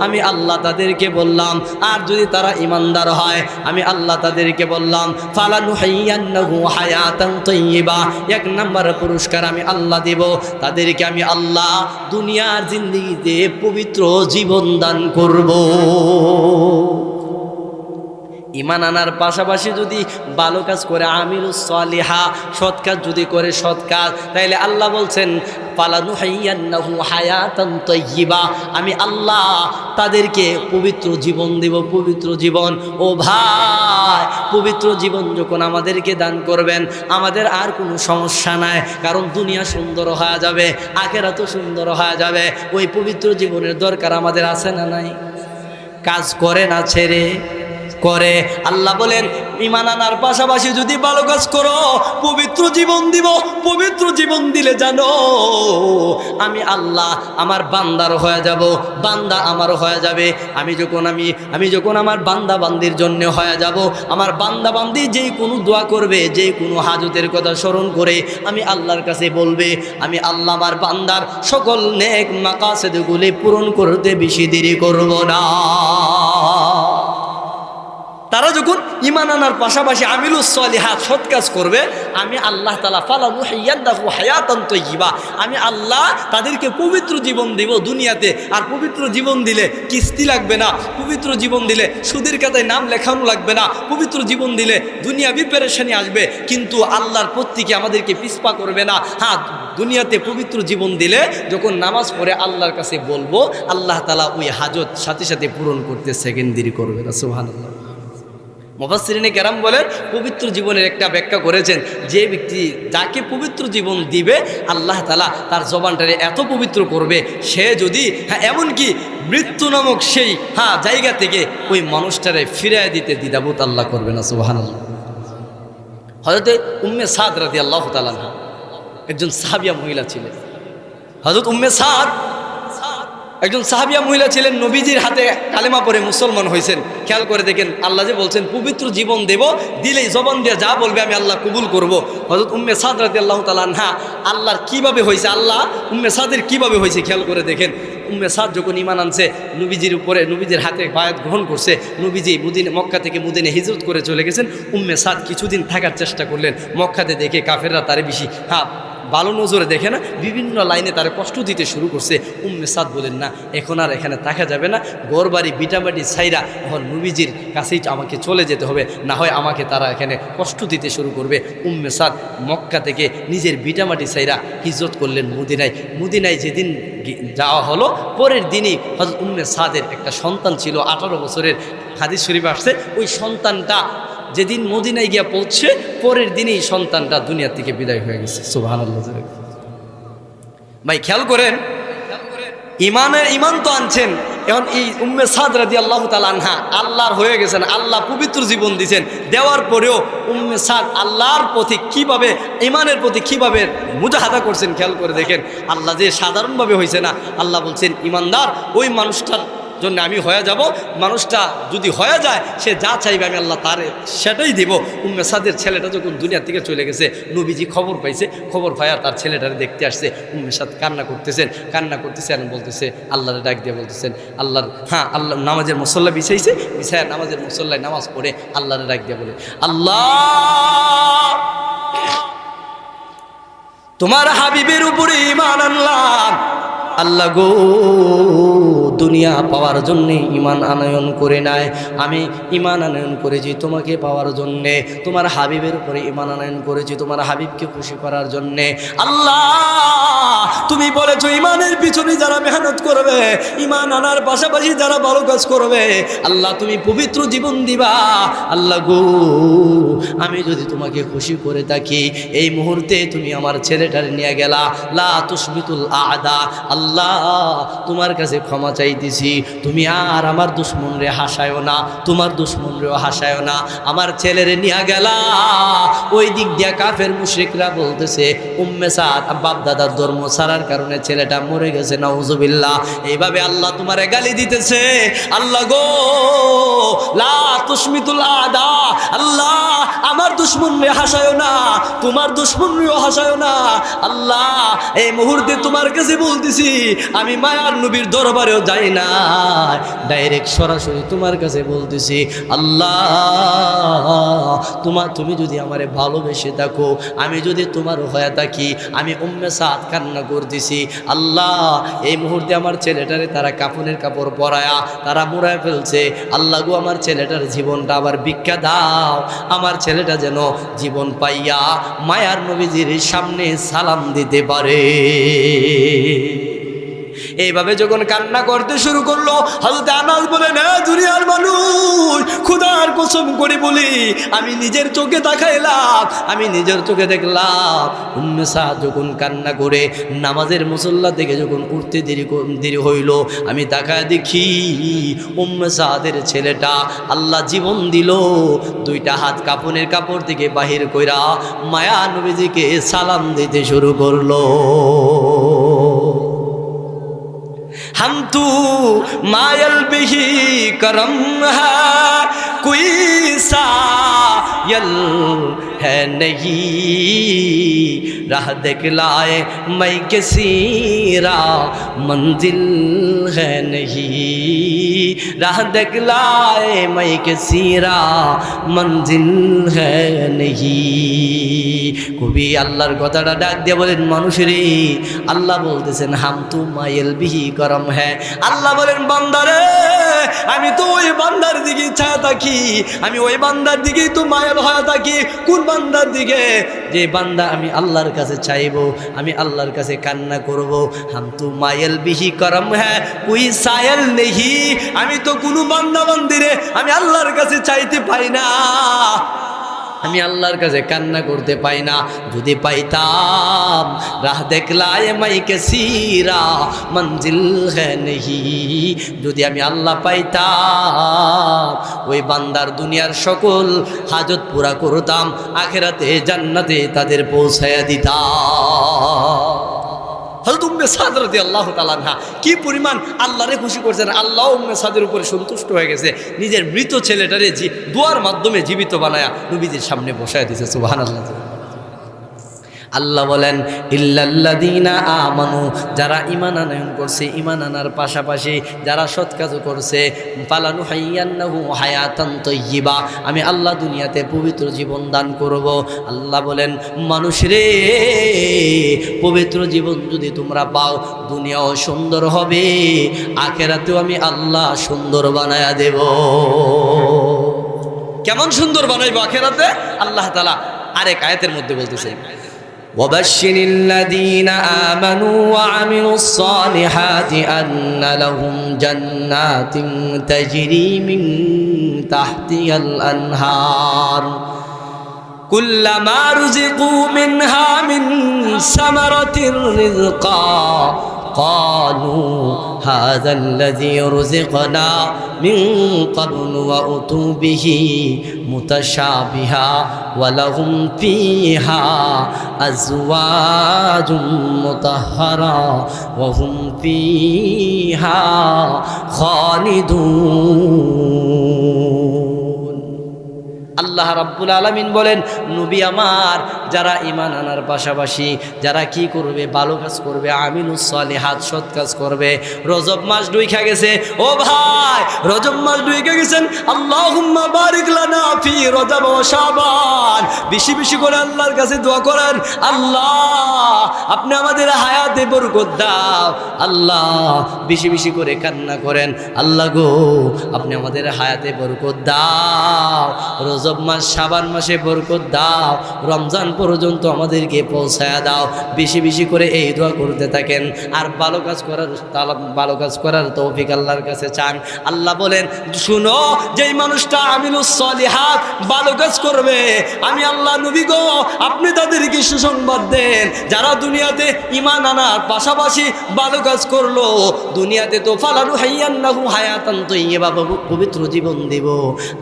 আমি আল্লাহ তাদেরকে বললাম, আর যদি তারা ঈমানদার হয়, আমি আল্লাহ তাদেরকে বললাম, ফালানুহিয়ান্নাহু হায়াতান তাইয়্যিবা, 1 নাম্বার পুরস্কার আমি আল্লাহ দেব তাদেরকে, আমি আল্লাহ দুনিয়ার জিন্দেগিতে পবিত্র জীবন দান করব। ঈমান আনার পাশাপাশি যদি ভালো কাজ করে, আমিলুস সালিহা, সৎ কাজ যদি করে, সৎ কাজ, তাইলে আল্লাহ বলছেন, ফালানুহিয়ান্নাহু হায়াতান তাইয়্যিবা, আমি আল্লাহ তাদেরকে পবিত্র জীবন দেব, পবিত্র জীবন। ও ভাই, পবিত্র জীবন যখন আমাদেরকে দান করবেন, আমাদের আর কোনো সমস্যা নাই। কারণ দুনিয়া সুন্দর হয়ে যাবে, আখিরাতও সুন্দর হয়ে যাবে। ওই পবিত্র জীবনের দরকার আমাদের আছে না নাই? কাজ করে না, ছেড়ে করে। আল্লাহ বলেন, ঈমান আনার পাশাপাশি যদি ভালো কাজ করো, পবিত্র জীবন দিব। পবিত্র জীবন দিলে জানো, আমি আল্লাহ আমার বান্দার হয়ে যাব, বান্দা আমার হয়ে যাবে। আমি যখন আমার বান্দা বান্দির জন্য হয়ে যাব, আমার বান্দা বান্দি যেই কোনো দোয়া করবে, যেই কোনো হাজতের কথা স্মরণ করে আমি আল্লাহর কাছে বলবে, আমি আল্লাহ আমার বান্দার সকল নেক মাকাসেদগুলি পূরণ করতে বেশি দেরি করব না। তারা যখন ঈমান আনার পাশাপাশি আমিলুস সালিহাত, সৎ কাজ করবে, আমি আল্লাহ তাআলা ফালানুহিয়ান্নাহু হায়াতান তাইয়্যিবা, আমি আল্লাহ তাদেরকে পবিত্র জীবন দেব দুনিয়াতে। আর পবিত্র জীবন দিলে কিস্তি লাগবে না, পবিত্র জীবন দিলে সুদের খাতায় নাম লেখানো লাগবে না, পবিত্র জীবন দিলে দুনিয়াবি পেরেশানি আসবে, কিন্তু আল্লাহর প্রত্যেকে আমাদেরকে পিছপা করবে না। দুনিয়াতে পবিত্র জীবন দিলে যখন নামাজ পড়ে আল্লাহর কাছে বলবো, আল্লাহ তাআলা ওই হাজত সাথে সাথে পূরণ করতে সেকেন্ড দেরি করবে না। সুবহানাল্লাহ। মুফাসসিরিনে কেরাম বলেন পবিত্র জীবনের একটা ব্যাখ্যা করেছেন, যে ব্যক্তি যাকে পবিত্র জীবন দিবে আল্লাহ তাআলা তার জবানটারে এত পবিত্র করবে, সে যদি এমনকি মৃত্যু নামক সেই জায়গা থেকে ওই মানুষটারে ফিরিয়ে দিতে দ্বিধাবোধ আল্লাহ করবে না। সুবহানাল্লাহ। হযরতে উম্মে সাদ রাদিয়াল্লাহু তাআলা আনহা একজন সাহাবিয়া মহিলা ছিলেন। হযরত উম্মে সাদ একজন সাহাবিয়া মহিলা ছিলেন, নবীজির হাতে কালেমা পড়ে মুসলমান হয়েছেন। খেয়াল করে দেখেন, আল্লাহ যে বলছেন পবিত্র জীবন দেব, দিলেই জবান দিয়ে যা বলবে আমি আল্লাহ কবুল করব। হযরত উম্মে সাদ রাদিয়াল্লাহু তাআলা আনহা আল্লাহর কিভাবে হয়েছে, আল্লাহ উম্মে সাদের কিভাবে হয়েছে খেয়াল করে দেখেন। উম্মে সাদ যখন ঈমান আনছে, নবীজির উপরে নবীজির হাতে বায়াত গ্রহণ করছে, নবীজি মক্কা থেকে মদিনা হিজরত করে চলে গেছেন। উম্মে সাদ কিছুদিন থাকার চেষ্টা করলেন। মক্কাতে দেখে কাফেররা তারে বেশি ভালো নজরে দেখে না, বিভিন্ন লাইনে তারা কষ্ট দিতে শুরু করছে। উম্মে সাদ বলেন না, এখন আর এখানে থাকা যাবে না, ঘরবাড়ি বিটাবাড়ি ছাইরা এখন নবীজির কাছেই আমাকে চলে যেতে হবে, না হয় আমাকে তারা এখানে কষ্ট দিতে শুরু করবে। উম্মে সাদ মক্কা থেকে নিজের বিটামাটি ছাইরা হিজরত করলেন মদিনায়। মদিনায় যেদিন যাওয়া হলো, পরের দিনই হযরত উম্মে সাদের একটা সন্তান ছিল 18 বছরের, হাদিস শরীফে আসছে। ওই সন্তানটা যেদিন মদিনায় গিয়া পৌঁছে, পরের দিনই সন্তানটা দুনিয়া থেকে বিদায় হয়ে গেছে। সুবহানাল্লাহ। ভাই খেয়াল করেন, ইমান তো আনছেন, এখন এই উম্মে সাদ রাদিয়াল্লাহু তাআলা আনহা আল্লাহর হয়ে গেছেন, আল্লাহ পবিত্র জীবন দিয়েছেন, দেওয়ার পরেও উম্মে সাদ আল্লাহর প্রতি কিভাবে, ইমানের প্রতি কিভাবে মুজাহাদা করছেন খেয়াল করে দেখেন। আল্লাহ যে সাধারণভাবে হয়েছে না, আল্লাহ বলছেন ইমানদার ওই মানুষটার জন্য আমি হয়ে যাব, মানুষটা যদি হয়ে যায় সে যা চাইবে আমি আল্লাহ তার সেটাই দিব। উম্মে সাদের ছেলেটা যখন দুনিয়া থেকে চলে গেছে, নবীজি খবর পাইছে, খবর পাইয়া তার ছেলেটারে দেখতে আসছে। উম্মে সাদ কান্না করতেছেন আর বলতেছে, আল্লাহরে ডাক দিয়ে বলতেছেন, আল্লাহর আল্লাহ নামাজের মুসল্লা বিছাইছে, বিছায়া নামাজের মুসল্লায় নামাজ পড়ে আল্লাহরে ডাক দিয়ে বলে, আল্লাহ তোমার হাবিবের উপরে ঈমান আনলাম, আল্লাহ গো দুনিয়া পাওয়ার জন্যে ঈমান আনয়ন করে নাই, আমি ঈমান আনয়ন করেছি তোমাকে পাওয়ার জন্যে, তোমার হাবিবের উপরে ঈমান আনয়ন করেছি তোমার হাবিবকে খুশি করার জন্যে। আল্লাহ তুমি বলেছো ঈমানের পিছনে যারা মেহনত করবে, ঈমান আনার পাশাপাশি যারা ভালো কাজ করবে, আল্লাহ তুমি পবিত্র জীবন দিবা। আল্লাহ গো আমি যদি তোমাকে খুশি করে থাকি, এই মুহূর্তে তুমি আমার ছেলেটার নিয়ে গেলা, লা তুসবিতুল আদা, আল্লাহ তোমার কাছে ক্ষমা চাইতেছি, তুমি আর আমার দুশ্মনরে হাসায়ও না, তোমার দুশ্মনরেও হাসায়ও না, আমার ছেলেরে নিয়ে গেলা। ওই দিক দিয়া কাফের মুশরিকরা বলতেছে উম্মে সাদ বাপ দাদার ধর্ম ছাড়ার কারণে ছেলেটা মরে গেছে, নাউজুবিল্লাহ। এইভাবে আল্লাহ তোমারে গালি দিতেছে। আল্লাহ গো লা তুসমিতুল আদা, আল্লাহ আমার দুশ্মনরে হাসায়ও না, তোমার দুশ্মনরেও হাসায়ও না। আল্লাহ এই মুহূর্তে তোমার কাছে বলতেছি, আমি মায়ার নবীর দরবারেও যাই না, ডাইরেক্ট সরাসরি তোমার কাছে বলতেছি, আল্লাহ তুমি যদি আমারে ভালোবেসে থাকো, আমি যদি তোমার হয়ে থাকি, আমি উম্মে সাদ কান্না করতেছি, আল্লাহ এই মুহূর্তে আমার ছেলেটারে তারা কাফনের কাপড় পরায়া তারা মুড়ায় ফেলছে, আল্লাহ গো আমার ছেলেটার জীবনটা আবার ভিক্ষা দাও, আমার ছেলেটা যেন জীবন পাইয়া মায়ার নবীজির সামনে সালাম দিতে পারে। এইভাবে যখন কান্না করতে শুরু করলো, হযরত আনাস বলেন, দুনিয়ার মানুষ খোদার কসম করে বলি, আমি নিজের চোখে তাকাইলাম, আমি নিজের চোখে দেখলাম উম্মে সাদ যখন কান্না করে নামাজের মুসল্লা থেকে যখন উঠতে দেরি হইল, আমি তাকায় দেখি উম্মে সাদের ছেলেটা আল্লাহ জীবন দিল, দুইটা হাত কাফনের কাপড় থেকে বাহির কইরা মায়া নবীজিকে সালাম দিতে শুরু করলো। हम तू मायल बिही करम है, कोई सायल है नहीं, राह दिखलाए मैं किसी मंजिल है नहीं, राह दिखलाए मैं किसी मंजिल है नहीं। কবি আল্লাহর কথাটা ডাক দিয়ে বলেন, মানুষেরই আল্লাহ বলতেছেন হাম তু মাইল বিহি করম হ্যাঁ, আল্লাহ বলেন বান্দারে আমি তো ওই বান্দার দিকে ছায়া থাকি, আমি ওই বান্দার দিকেই তো মায়াল হয়ে থাকি। কোন বান্দার দিকে, যে বান্দা আমি আল্লাহর কাছে চাইবো, আমি আল্লাহর কাছে কান্না করব। হাম তু মায়েল বিহি করম হ্যাঁ কুই সায়েল নেহি, আমি তো কোনো বান্দা বান্দিরে আমি আল্লাহর কাছে চাইতে পাই না, আমি আল্লাহর কাছে কান্না করতে পাই না। যদি পাইতাম রাহ দেখলায় মাইকে সিরা মঞ্জিল হ্যাঁ নেহি, যদি আমি আল্লাহ পাইতাম ওই বান্দার দুনিয়ার সকল হাজত পুরা করতাম, আখেরাতে জান্নাতে তাদের পৌঁছায়া দিতাম। হযরত উম্মে সাদ রাদিয়াল্লাহু তাআলা আনহা কি পরিমাণ আল্লাহরে খুশি করছেন, আল্লাহ উম্মে সাদের উপরে সন্তুষ্ট হয়ে গেছে, নিজের মৃত ছেলেটারে দোয়ার মাধ্যমে জীবিত বানায়া নবীজির সামনে বসায় দিয়েছে। সুবহানাল্লাহ। আল্লাহ বলেন ইল্লাল্লাযীনা আমানু, যারা ঈমান আনয়ন করছে, ঈমান আনার পাশাপাশি যারা সৎ কাজ করছে, ফালানুহাইয়ান্নাহু হায়াতান তাইয়্যিবা, আমি আল্লাহ দুনিয়াতে পবিত্র জীবন দান করব। আল্লাহ বলেন মানুষরে পবিত্র জীবন যদি তোমরা পাও, দুনিয়াও সুন্দর হবে, আখিরাতেও আমি আল্লাহ সুন্দর বানায়া দেব। কেমন সুন্দর বানাইবো আখিরাতে? আল্লাহ তাআলা আরেক আয়াতের মধ্যে বলতেছে وبشر الذين آمنوا وعملوا الصالحات أن لهم جنات تجري من تحتها الأنهار كلما رزقوا منها من ثمرة رزقا قالوا هذا الذي رزقنا من قبل وأتوا به متشابها ولهم فيها أزواج مطهرة وهم فيها خالدون। আল্লাহ রাব্বুল আলামিন বলেন নবী আমার, যারা ঈমান আনার পাশাপাশি যারা কি করবে, ভালো কাজ করবে, আমিলুস সালিহাত সৎ কাজ করবে। রজব মাস ঢুইকা গেছে, ও ভাই রজব মাস ঢুইকা গেছেন, আল্লাহুম্মা বারিক লানা ফি রজব ওয়া শাবান, বেশি বেশি করে আল্লাহর কাছে দোয়া করেন, আল্লাহ আপনি আমাদের হায়াতে বরকত দাও। আল্লাহ বেশি বেশি করে কান্না করেন, আল্লাহ গো আপনি আমাদের হায়াতে বরকত দাও, রজব মাস শাবান মাসে বরকত দাও, রমজান পর্যন্ত আমাদেরকে পৌঁছায়া দাও। বেশি বেশি করে এই দোয়া করতে থাকেন, আর ভালো কাজ করার তৌফিক আল্লাহর কাছে চান। আল্লাহ বলেন শুনো, যেই মানুষটা আমিলুস সালিহাত ভালো কাজ করবে, আমি আল্লাহ নবী গো আপনি তাদেরকে সুসংবাদ দেন, যারা দুনিয়াতে ঈমান আনার পাশাপাশি ভালো কাজ করলো, দুনিয়াতে তো ফালানুহাইয়ান্নাহু হায়াতান তাইয়্যিবা, পবিত্র জীবন দেব,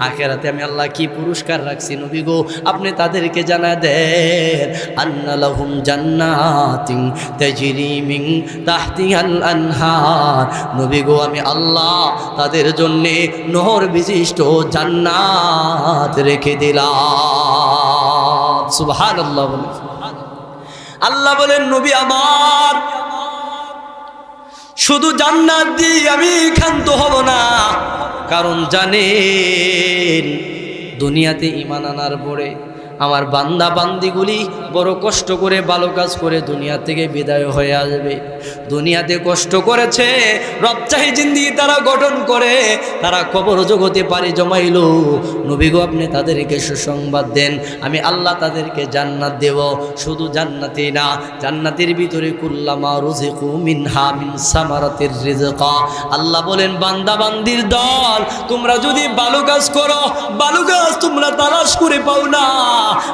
আখিরাতে আমি আল্লাহ কি পুরস্কার রাখছি নবী গো আপনি তাদেরকে জানা দেন। আন্না লাহুম জান্নাতিন তাজরি মিন তাহতিহাল আনহার, নবী গো আমি আল্লাহ তাদের জন্য নহর বিশিষ্ট জান্নাত রেখে দিলাম। সুবহানাল্লাহ। আল্লাহ বলেন নবী আমার, শুধু জান্নাত দিয়ে আমি ক্ষান্ত হব না, কারণ জানেন দুনিয়াতে ঈমান আনার পরে আমার বান্দা বান্দিগুলি বড় কষ্ট করে ভালো কাজ করে দুনিয়া থেকে বিদায় হয়ে আসবে। দুনিয়াতে কষ্ট করেছে, রবচাহি জিন্দেগি তারা গঠন করে, তারা কবর জগতে পাড়ি জমাইল, নবী গো আপনি তাদেরকে সুসংবাদ দেন, আমি আল্লাহ তাদেরকে জান্নাত দেব। শুধু জান্নাতি না, জান্নাতের ভিতরে কুল্লামা রুজিকু মিনহা মিন সামারাতির রিজকা, আল্লাহ বলেন বান্দা বান্দির দল, তোমরা যদি ভালো কাজ করো, ভালো কাজ তোমরা তালাশ করে পাও না।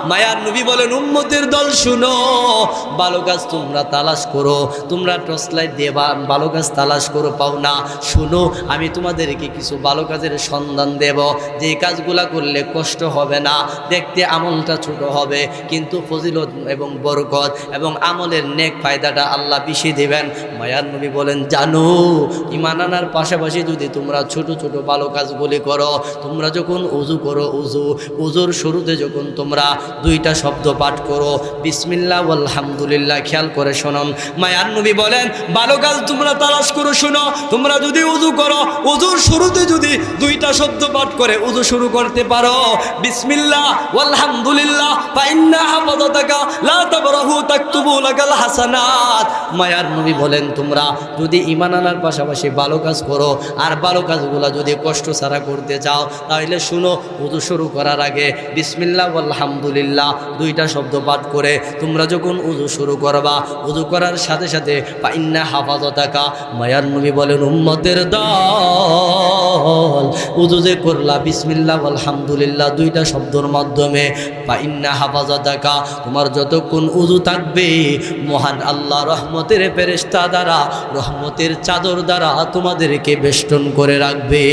মায়ার নবী বলেন উম্মতের দল শুনো, ভালো কাজ তোমরা তালাশ করো, তোমরা টর্চ লাইট দিয়ে ভালো কাজ তালাশ করো, পাও না। শুনো আমি তোমাদেরকে কিছু ভালো কাজের সন্ধান দেব, যে কাজগুলা করলে কষ্ট হবে না, দেখতে আমলটা ছোট হবে, কিন্তু ফজিলত এবং বরকত এবং আমলের নেক ফায়দাটা আল্লাহ বেশি দেবেন। মায়ার নবী বলেন জানো, ঈমান আনার পাশাপাশি যদি তোমরা ছোট ছোট ভালো কাজগুলি করো, তোমরা যখন উযু করো, উযুর শুরুতে যখন তোমরা দুইটা শব্দ পাঠ করো, বিসমিল্লাহ আলহামদুলিল্লাহ, খেয়াল করে শোনুন, মায়ার নবী বলেন ভালো কাজ তোমরা তালাশ করো। শুনো, তোমরা যদি উযু করো, উযুর শুরুতে যদি দুইটা শব্দ পাঠ করে উযু শুরু করতে পারো, বিসমিল্লাহ আলহামদুলিল্লাহ ফাইন্না হাফাযাতাকা লা তাবরাহু তাকতুবু লাকাল হাসানাত। মায়ার নবী বলেন তোমরা যদি ঈমান আনার পাশাপাশি ভালো কাজ করো, আর ভালো কাজগুলো যদি কষ্ট ছাড়া করতে চাও, তাহলে শুনো, উযু শুরু করার আগে বিসমিল্লাহ আলহামদুলিল্লাহ আলহামদুলিল্লাহ দুইটা শব্দ পাঠ করে তোমরা যখন উযু শুরু করবা, উযু করার সাথে সাথে ফাইন্না হাফাজাতাকা, মায়ার নবী বলেন উম্মতের দল উযু যে করলা বিসমিল্লাহ আলহামদুলিল্লাহ দুইটা শব্দের মাধ্যমে, ফাইন্না হাফাজাতাকা তোমার যতক্ষণ উযু থাকবে মহান আল্লাহ রহমতের ফেরেশতা দ্বারা, রহমতের চাদর দ্বারা তোমাদেরকে বেষ্টন করে রাখবে।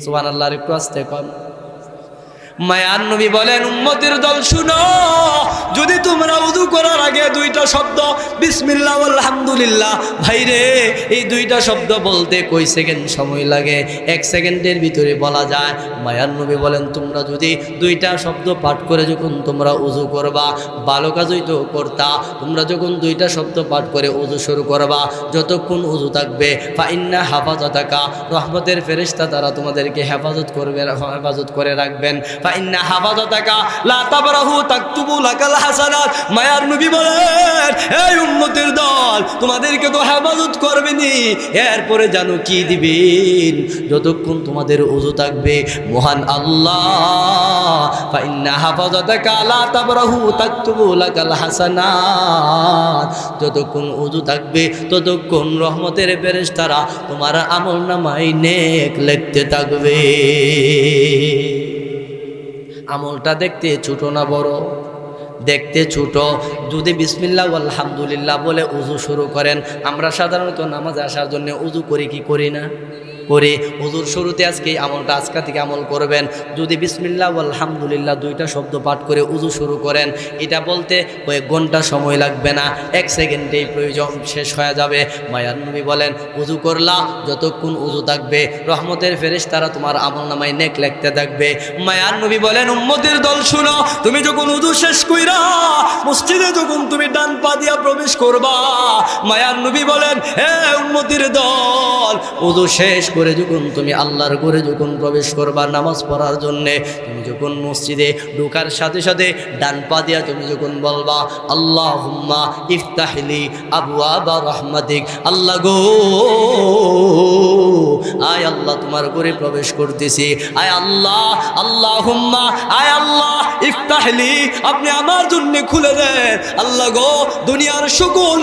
সুবহানাল্লাহ। একটু আস্তে কর। মায়ার নবী বলেন উম্মতের দল শুনো, যদি তোমরা উযু করার আগে দুইটা শব্দ বিসমিল্লাহ আলহামদুলিল্লাহ, ভাইরে এই দুইটা শব্দ বলতে কই সেকেন্ড সময় লাগে? 1 সেকেন্ডের ভিতরে বলা যায়। মায়ার নবী বলেন তোমরা যদি দুইটা শব্দ পাঠ করে যখন তোমরা উযু করবা, ভালো কাজই তো করতা, তোমরা যখন দুইটা শব্দ পাঠ করে উযু শুরু করবা, যতক্ষণ উযু থাকবে ফাইন্না হাফাজাতাকা, রহমতের ফেরেশতা দ্বারা তোমাদেরকে হেফাজত করবে, হেফাজত করে রাখবেন। ফাইন্না হাফাজাতাকা লা তাবরাহু তাকতুবু লাকাল হাসানাত, মায়ার নবী বলেন এই উম্মতের দল তোমাদেরকে তো হেফাজত করবেনই, এরপরে জানো কি দিবেন? যতক্ষণ তোমাদের ওযু থাকবে মহান আল্লাহ ফাইন্না হাফাজাতাকা লা তাবরাহু তাকতুবু লাকাল হাসানাত, যতক্ষণ ওযু থাকবে ততক্ষণ রহমতের ফেরেশতারা তোমার আমলনামায় নেক লিখতে থাকবে। আমলটা দেখতে ছোট না বড়? দেখতে ছোট। যদি বিসমিল্লাহ আলহামদুলিল্লাহ বলে উযু শুরু করেন, আমরা সাধারণত নামাজে আসার জন্য উযু করি কি করি না? করে হুজুর শুরুতে আজকে আমলটা আজকে থেকে আমল করবেন। যদি বিসমিল্লাহ আলহামদুলিল্লাহ দুইটা শব্দ পাঠ করে উযু শুরু করেন, এটা বলতে কয়েক ঘন্টা সময় লাগবে না, 1 সেকেন্ডেই প্রয়োজন শেষ হয়ে যাবে। মায়ার নবী বলেন উযু করলা, যতক্ষণ উযু থাকবে রহমতের ফেরেশতারা তোমার আমলনামায় নেক লিখতে থাকবে। মায়ার নবী বলেন উম্মতের দল শুনো, তুমি যখন উযু শেষ কইরা মসজিদে যখন তুমি ডান পা দিয়া প্রবেশ করবা, মায়ার নবী বলেন হে উম্মতের দল, উযু শেষ করে যখন তুমি আল্লাহর ঘরে যখন প্রবেশ করবা নামাজ পড়ার জন্যে, তুমি যখন মসজিদে ঢোকার সাথে সাথে ডান পা দিয়া তুমি যখন বলবা আল্লাহুম্মা ইফতাহলি আবওয়াবা রাহমাতিক, আল্লাহ গো আয় আল্লাহ তোমার ঘরে প্রবেশ করতেছি, আয় আল্লাহ, আল্লাহুম্মা আয় আল্লাহ ইফতাহলি, আপনি আমার জন্য খুলে দেন। আল্লাহ গো দুনিয়ার সকল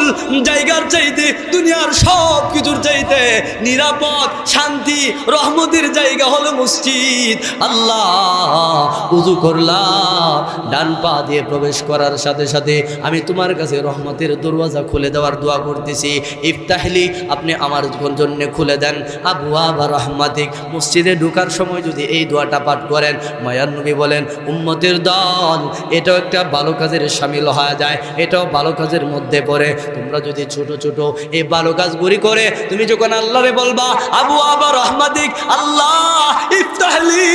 জায়গার চাইতে, দুনিয়ার সব কিছুর চাইতে নিরাপদ শান্তি রহমতের জায়গা হলো মসজিদ। আল্লাহ উযু করলাম, ডান পা দিয়ে প্রবেশ করার সাথে সাথে আমি তোমার কাছে রহমতের দরওয়াজা খুলে দেওয়ার দোয়া করতেছি। ইফতাহলি, আপনি আমার জন্য খুলে দেন আবওয়াবা রাহমাতিক। মসজিদে ঢোকার সময় যদি এই দোয়াটা পাঠ করেন, মায়ার নবী বলেন উম্মতের দল এটাও একটা ভালো কাজের শামিল হয়ে যায়, এটাও ভালো কাজের মধ্যে পড়ে। তোমরা যদি ছোট ছোট এই ভালো কাজগুলি করে তুমি যখন আল্লাহরে বলবা আবওয়াবা রাহমাতিক, আল্লাহ ইফতাহলি,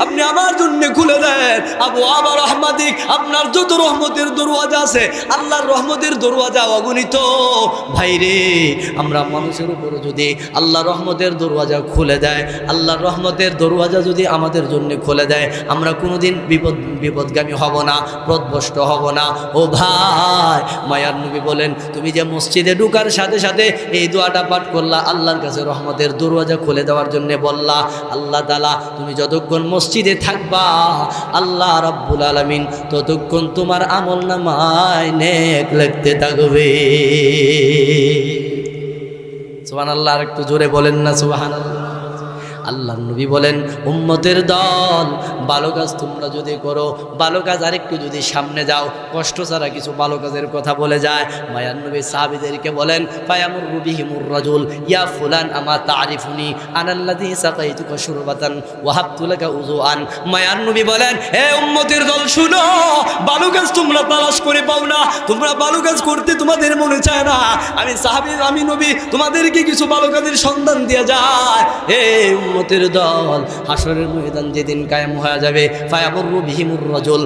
আপনি আমার জন্য খুলে দেন আবওয়াবা রাহমাতিক, আপনার যত রহমতের দরওয়াজা আছে, আল্লাহর রহমতের দরওয়াজা অগণিত। ভাইরে আমরা মানুষের উপর যদি আল্লাহ রহমতের দরওয়াজা খুলে দেয়, আল্লাহর রহমতের দরওয়াজা যদি আমাদের জন্য খুলে দেয়, আমরা কোনোদিন বিপদগামী হব না, পথভ্রষ্ট হব না। ও ভাই, মায়ার নবী বলেন তুমি যে মসজিদে ঢোকার সাথে সাথে এই দোয়াটা পাঠ করলা, আল্লাহর কাছে রহমতের দরওয়াজা খুলে দেওয়ার জন্য বললা, আল্লাহ তাআলা তুমি যতক্ষণ মসজিদে থাকবা আল্লাহ রাব্বুল আলামিন ততক্ষণ তোমার আমলনামায় নেক লিখতে থাকবে। সুবহানাল্লাহ। আর একটু জোরে বলেন না সুবহানাল্লাহ। আল্লাহ নবী বলেন উম্মতের দল ভালো কাজ তোমরা যদি করো, ভালো কাজ আরেকটু যদি সামনে যাও, কষ্ট ছাড়া কিছু ভালো কাজের কথা বলে যায়। মায়ার নবী সাহাবীদেরকে বলেন ফায়ামুরু বিহিমুর রাজুল ইয়া ফুলান আমা তারিফুনি আনাল্লাযী সাকাইতুকা শুরবাতান ওয়া হাবতু লাকা উযুআন। মায়ার নবী বলেন হে উম্মতের দল শুনো, ভালো কাজ তোমরা তালাশ করে পাও না, তোমরা ভালো কাজ করতে তোমাদের মনে চায় না, আমি সাহাবী আমি নবী তোমাদেরকে কিছু ভালো কাজের সন্ধান দিয়ে যায়। হে উম্মতের দল, হাসরের ময়দান যেদিন কায়েম হয়ে যাবে, ফায়ামুরু বিহিমুর রাজুল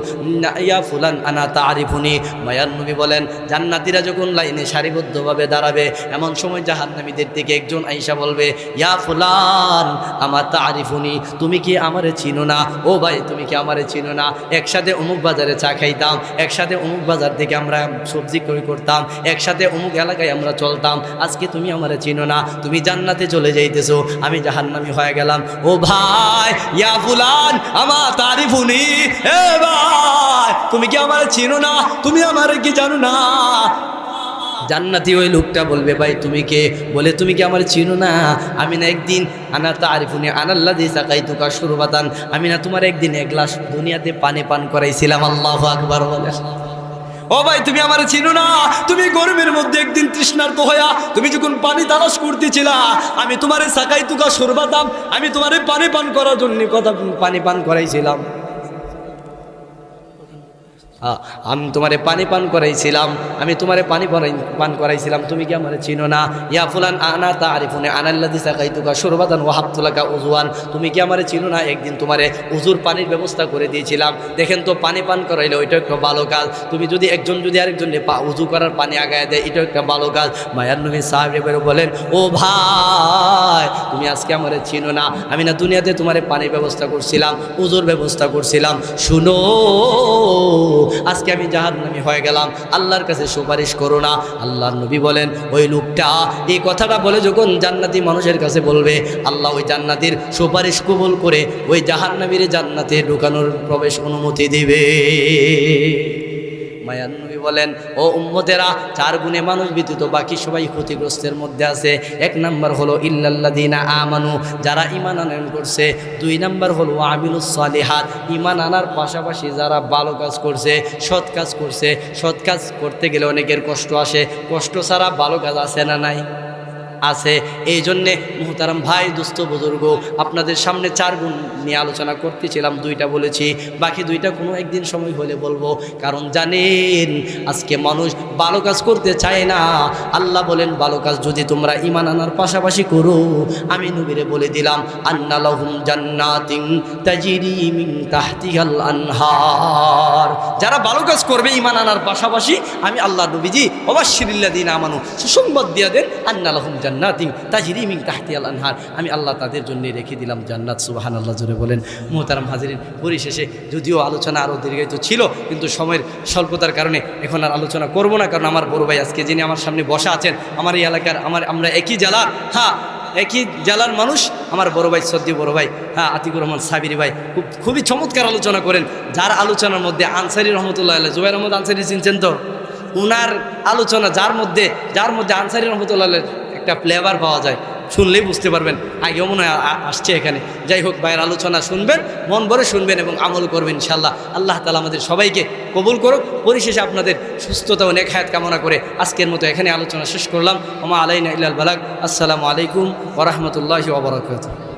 ইয়া ফুলান আনা তারিফুনি। মায়ার নবী বলেন জান্নাতীরা যখন লাইনে সারিবদ্ধভাবে দাঁড়াবে, এমন সময় জাহান্নামীদের দিকে একজন আয়েশা বলবে ইয়া ফুলান আমা তারিফুনি, তুমি কি আমারে চিনো না? ও ভাই তুমি কি আমারে চিনো না? একসাথে অমুক বাজারে চা খাইতাম, একসাথে অমুক বাজার থেকে আমরা সবজি ক্রয় করতাম, একসাথে অমুক এলাকায় আমরা চলতাম, আজকে তুমি আমারে চিনো না, তুমি জান্নাতে চলে যাইতেছো, আমি জাহান্নামী হয়ে গেলাম। ও ভাই, ইয়া ফুলান আমা তারিফুনি, এ ভাই তুমি কি আমার চিনো না? তুমি আমার কি জানো না? জান্নাতি ওই লোকটা বলবে, ভাই তুমি কে? বলে তুমি কি আমার চিনো না? আমি না একদিন আনা তারিফুনি আনাল্লাযী সাকাইতুকা শুরবাতান, আমি না তোমার একদিন এক গ্লাস দুনিয়াতে পানি পান করাইছিলাম। আল্লাহু আকবার বলে। ও ভাই তুমি আমার চিনো না? তুমি গরমের মধ্যে একদিন তৃষ্ণার্ত হইয়া তুমি যখন পানি তালাশ করতেছিলা, আমি তোমারে সাকাইতুকা শুরবাতাম, আমি তোমারে পানি পান করার জন্য পানি পান করাইছিলাম। আমি তোমারে পানি পান করাইছিলাম, আমি তোমারে পান করাইছিলাম, তুমি কি আমার চিনো না? ইয়া ফুলান আনা তারিফুনি আনাল্লাযী সাকাইতুকা শুরবাতান ওয়া হাবতুলাকা উযওয়ান, তুমি কি আমার চিনো না? একদিন তোমারে উজুর পানির ব্যবস্থা করে দিয়েছিলাম। দেখেন তো, পানি পান করাইলে ওইটা একটা ভালো কাজ। তুমি যদি একজন যদি আরেকজনকে উজু করার পানি আগায় দেয়, এটা একটা ভালো কাজ। মায়ার নবী সাহাবীরা বলেন, ও ভাই তুমি আজকে আমার চিনো না? আমি না দুনিয়াতে তোমারে পানির ব্যবস্থা করছিলাম, উজুর ব্যবস্থা করছিলাম। শুনো, আজকে আমি জাহান্নামী হয়ে গেলাম, আল্লাহর কাছে সুপারিশ করো না। আল্লাহর নবী বলেন, ওই লোকটা এই কথাটা বলে যখন জান্নাতি মানুষের কাছে বলবে, আল্লাহ ওই জান্নাতির সুপারিশ কবুল করে ওই জাহান্নামীর জান্নাতে ঢোকানোর প্রবেশ অনুমতি দিবে। মায়ার নবী বলেন, ও উম্মতেরা, 4 গুণে মানুষ ব্যতীত বাকি সবাই ক্ষতিগ্রস্তের মধ্যে আছে। 1 নাম্বার হলো ইল্লাল্লাযীনা আমানু, যারা ঈমান আনয়ন করছে। 2 নাম্বার হলো আমিলুস সালিহাত, ঈমান আনার পাশাপাশি যারা ভালো কাজ করছে, সৎ কাজ করছে। সৎ কাজ করতে গেলে অনেকের কষ্ট আসে, কষ্ট ছাড়া ভালো কাজ আছে না নাই? আছে। এই জন্যে মুহতারাম ভাই, দুস্থ বুজুর্গ, আপনাদের সামনে 4 গুণ নিয়ে আলোচনা করতেছিলাম, 2টা বলেছি, বাকি 2টা কোনো একদিন সময় হলে বলবো। কারণ জানেন আজকে মানুষ ভালো কাজ করতে চায় না। আল্লাহ বলেন, ভালো কাজ যদি তোমরা ঈমান আনার পাশাপাশি করো, আমি নবীরে বলে দিলাম, আন্না লাহুম জান্নাতিন তাজরি মিন তাহতিহাল আনহার। যারা ভালো কাজ করবে ঈমান আনার পাশাপাশি, আমি আল্লাহ নবীজি অবাশশিরিল্লাযীনা আমানু, সুসংবাদ দিয়ে দেন, আন্না লাহুম জান্নাতিন তাজরি মিন তাহতিহাল আনহার, আমি আল্লাহ তাদের জন্য রেখে দিলাম জান্নাত। সুবহানাল্লাহ জোরে বলেন। মুহতারাম হাজিরিন, পরিশেষে যদিও আলোচনা আরও দীর্ঘায়িত ছিল, কিন্তু সময়ের স্বল্পতার কারণে এখন আর আলোচনা করব না। কারণ আমার বড় ভাই আজকে যিনি আমার সামনে বসা আছেন, আমার এই এলাকার, আমরা একই জেলার, একই জেলার মানুষ, আমার বড় ভাই, সদ্য বড় ভাই, আতিকুর রহমান সাবিরি ভাই খুবই চমৎকার আলোচনা করেন। যার আলোচনার মধ্যে আনসারী রহমতুল্লাহ আলাইহি, জুবাইর আহমদ আনসারী চিনছেন তো? উনার আলোচনা যার মধ্যে আনসারী রহমতুল্লাহ আলাইহির একটা ফ্লেভার পাওয়া যায়, শুনলেই বুঝতে পারবেন। আগেও মনে হয় আসছে এখানে। যাই হোক, ভাইয়ের আলোচনা শুনবেন, মন ভরে শুনবেন এবং আমল করবেন ইনশাআল্লাহ। আল্লাহ তাআলা আমাদের সবাইকে কবুল করুক। পরিশেষে আপনাদের সুস্থতা ও নেক হায়াত কামনা করে আজকের মতো এখানে আলোচনা শেষ করলাম। ওমা আলাইনা ইল্লাল বালাগ। আসসালামু আলাইকুম ওয়া রাহমাতুল্লাহি ওয়া বারাকাতুহু।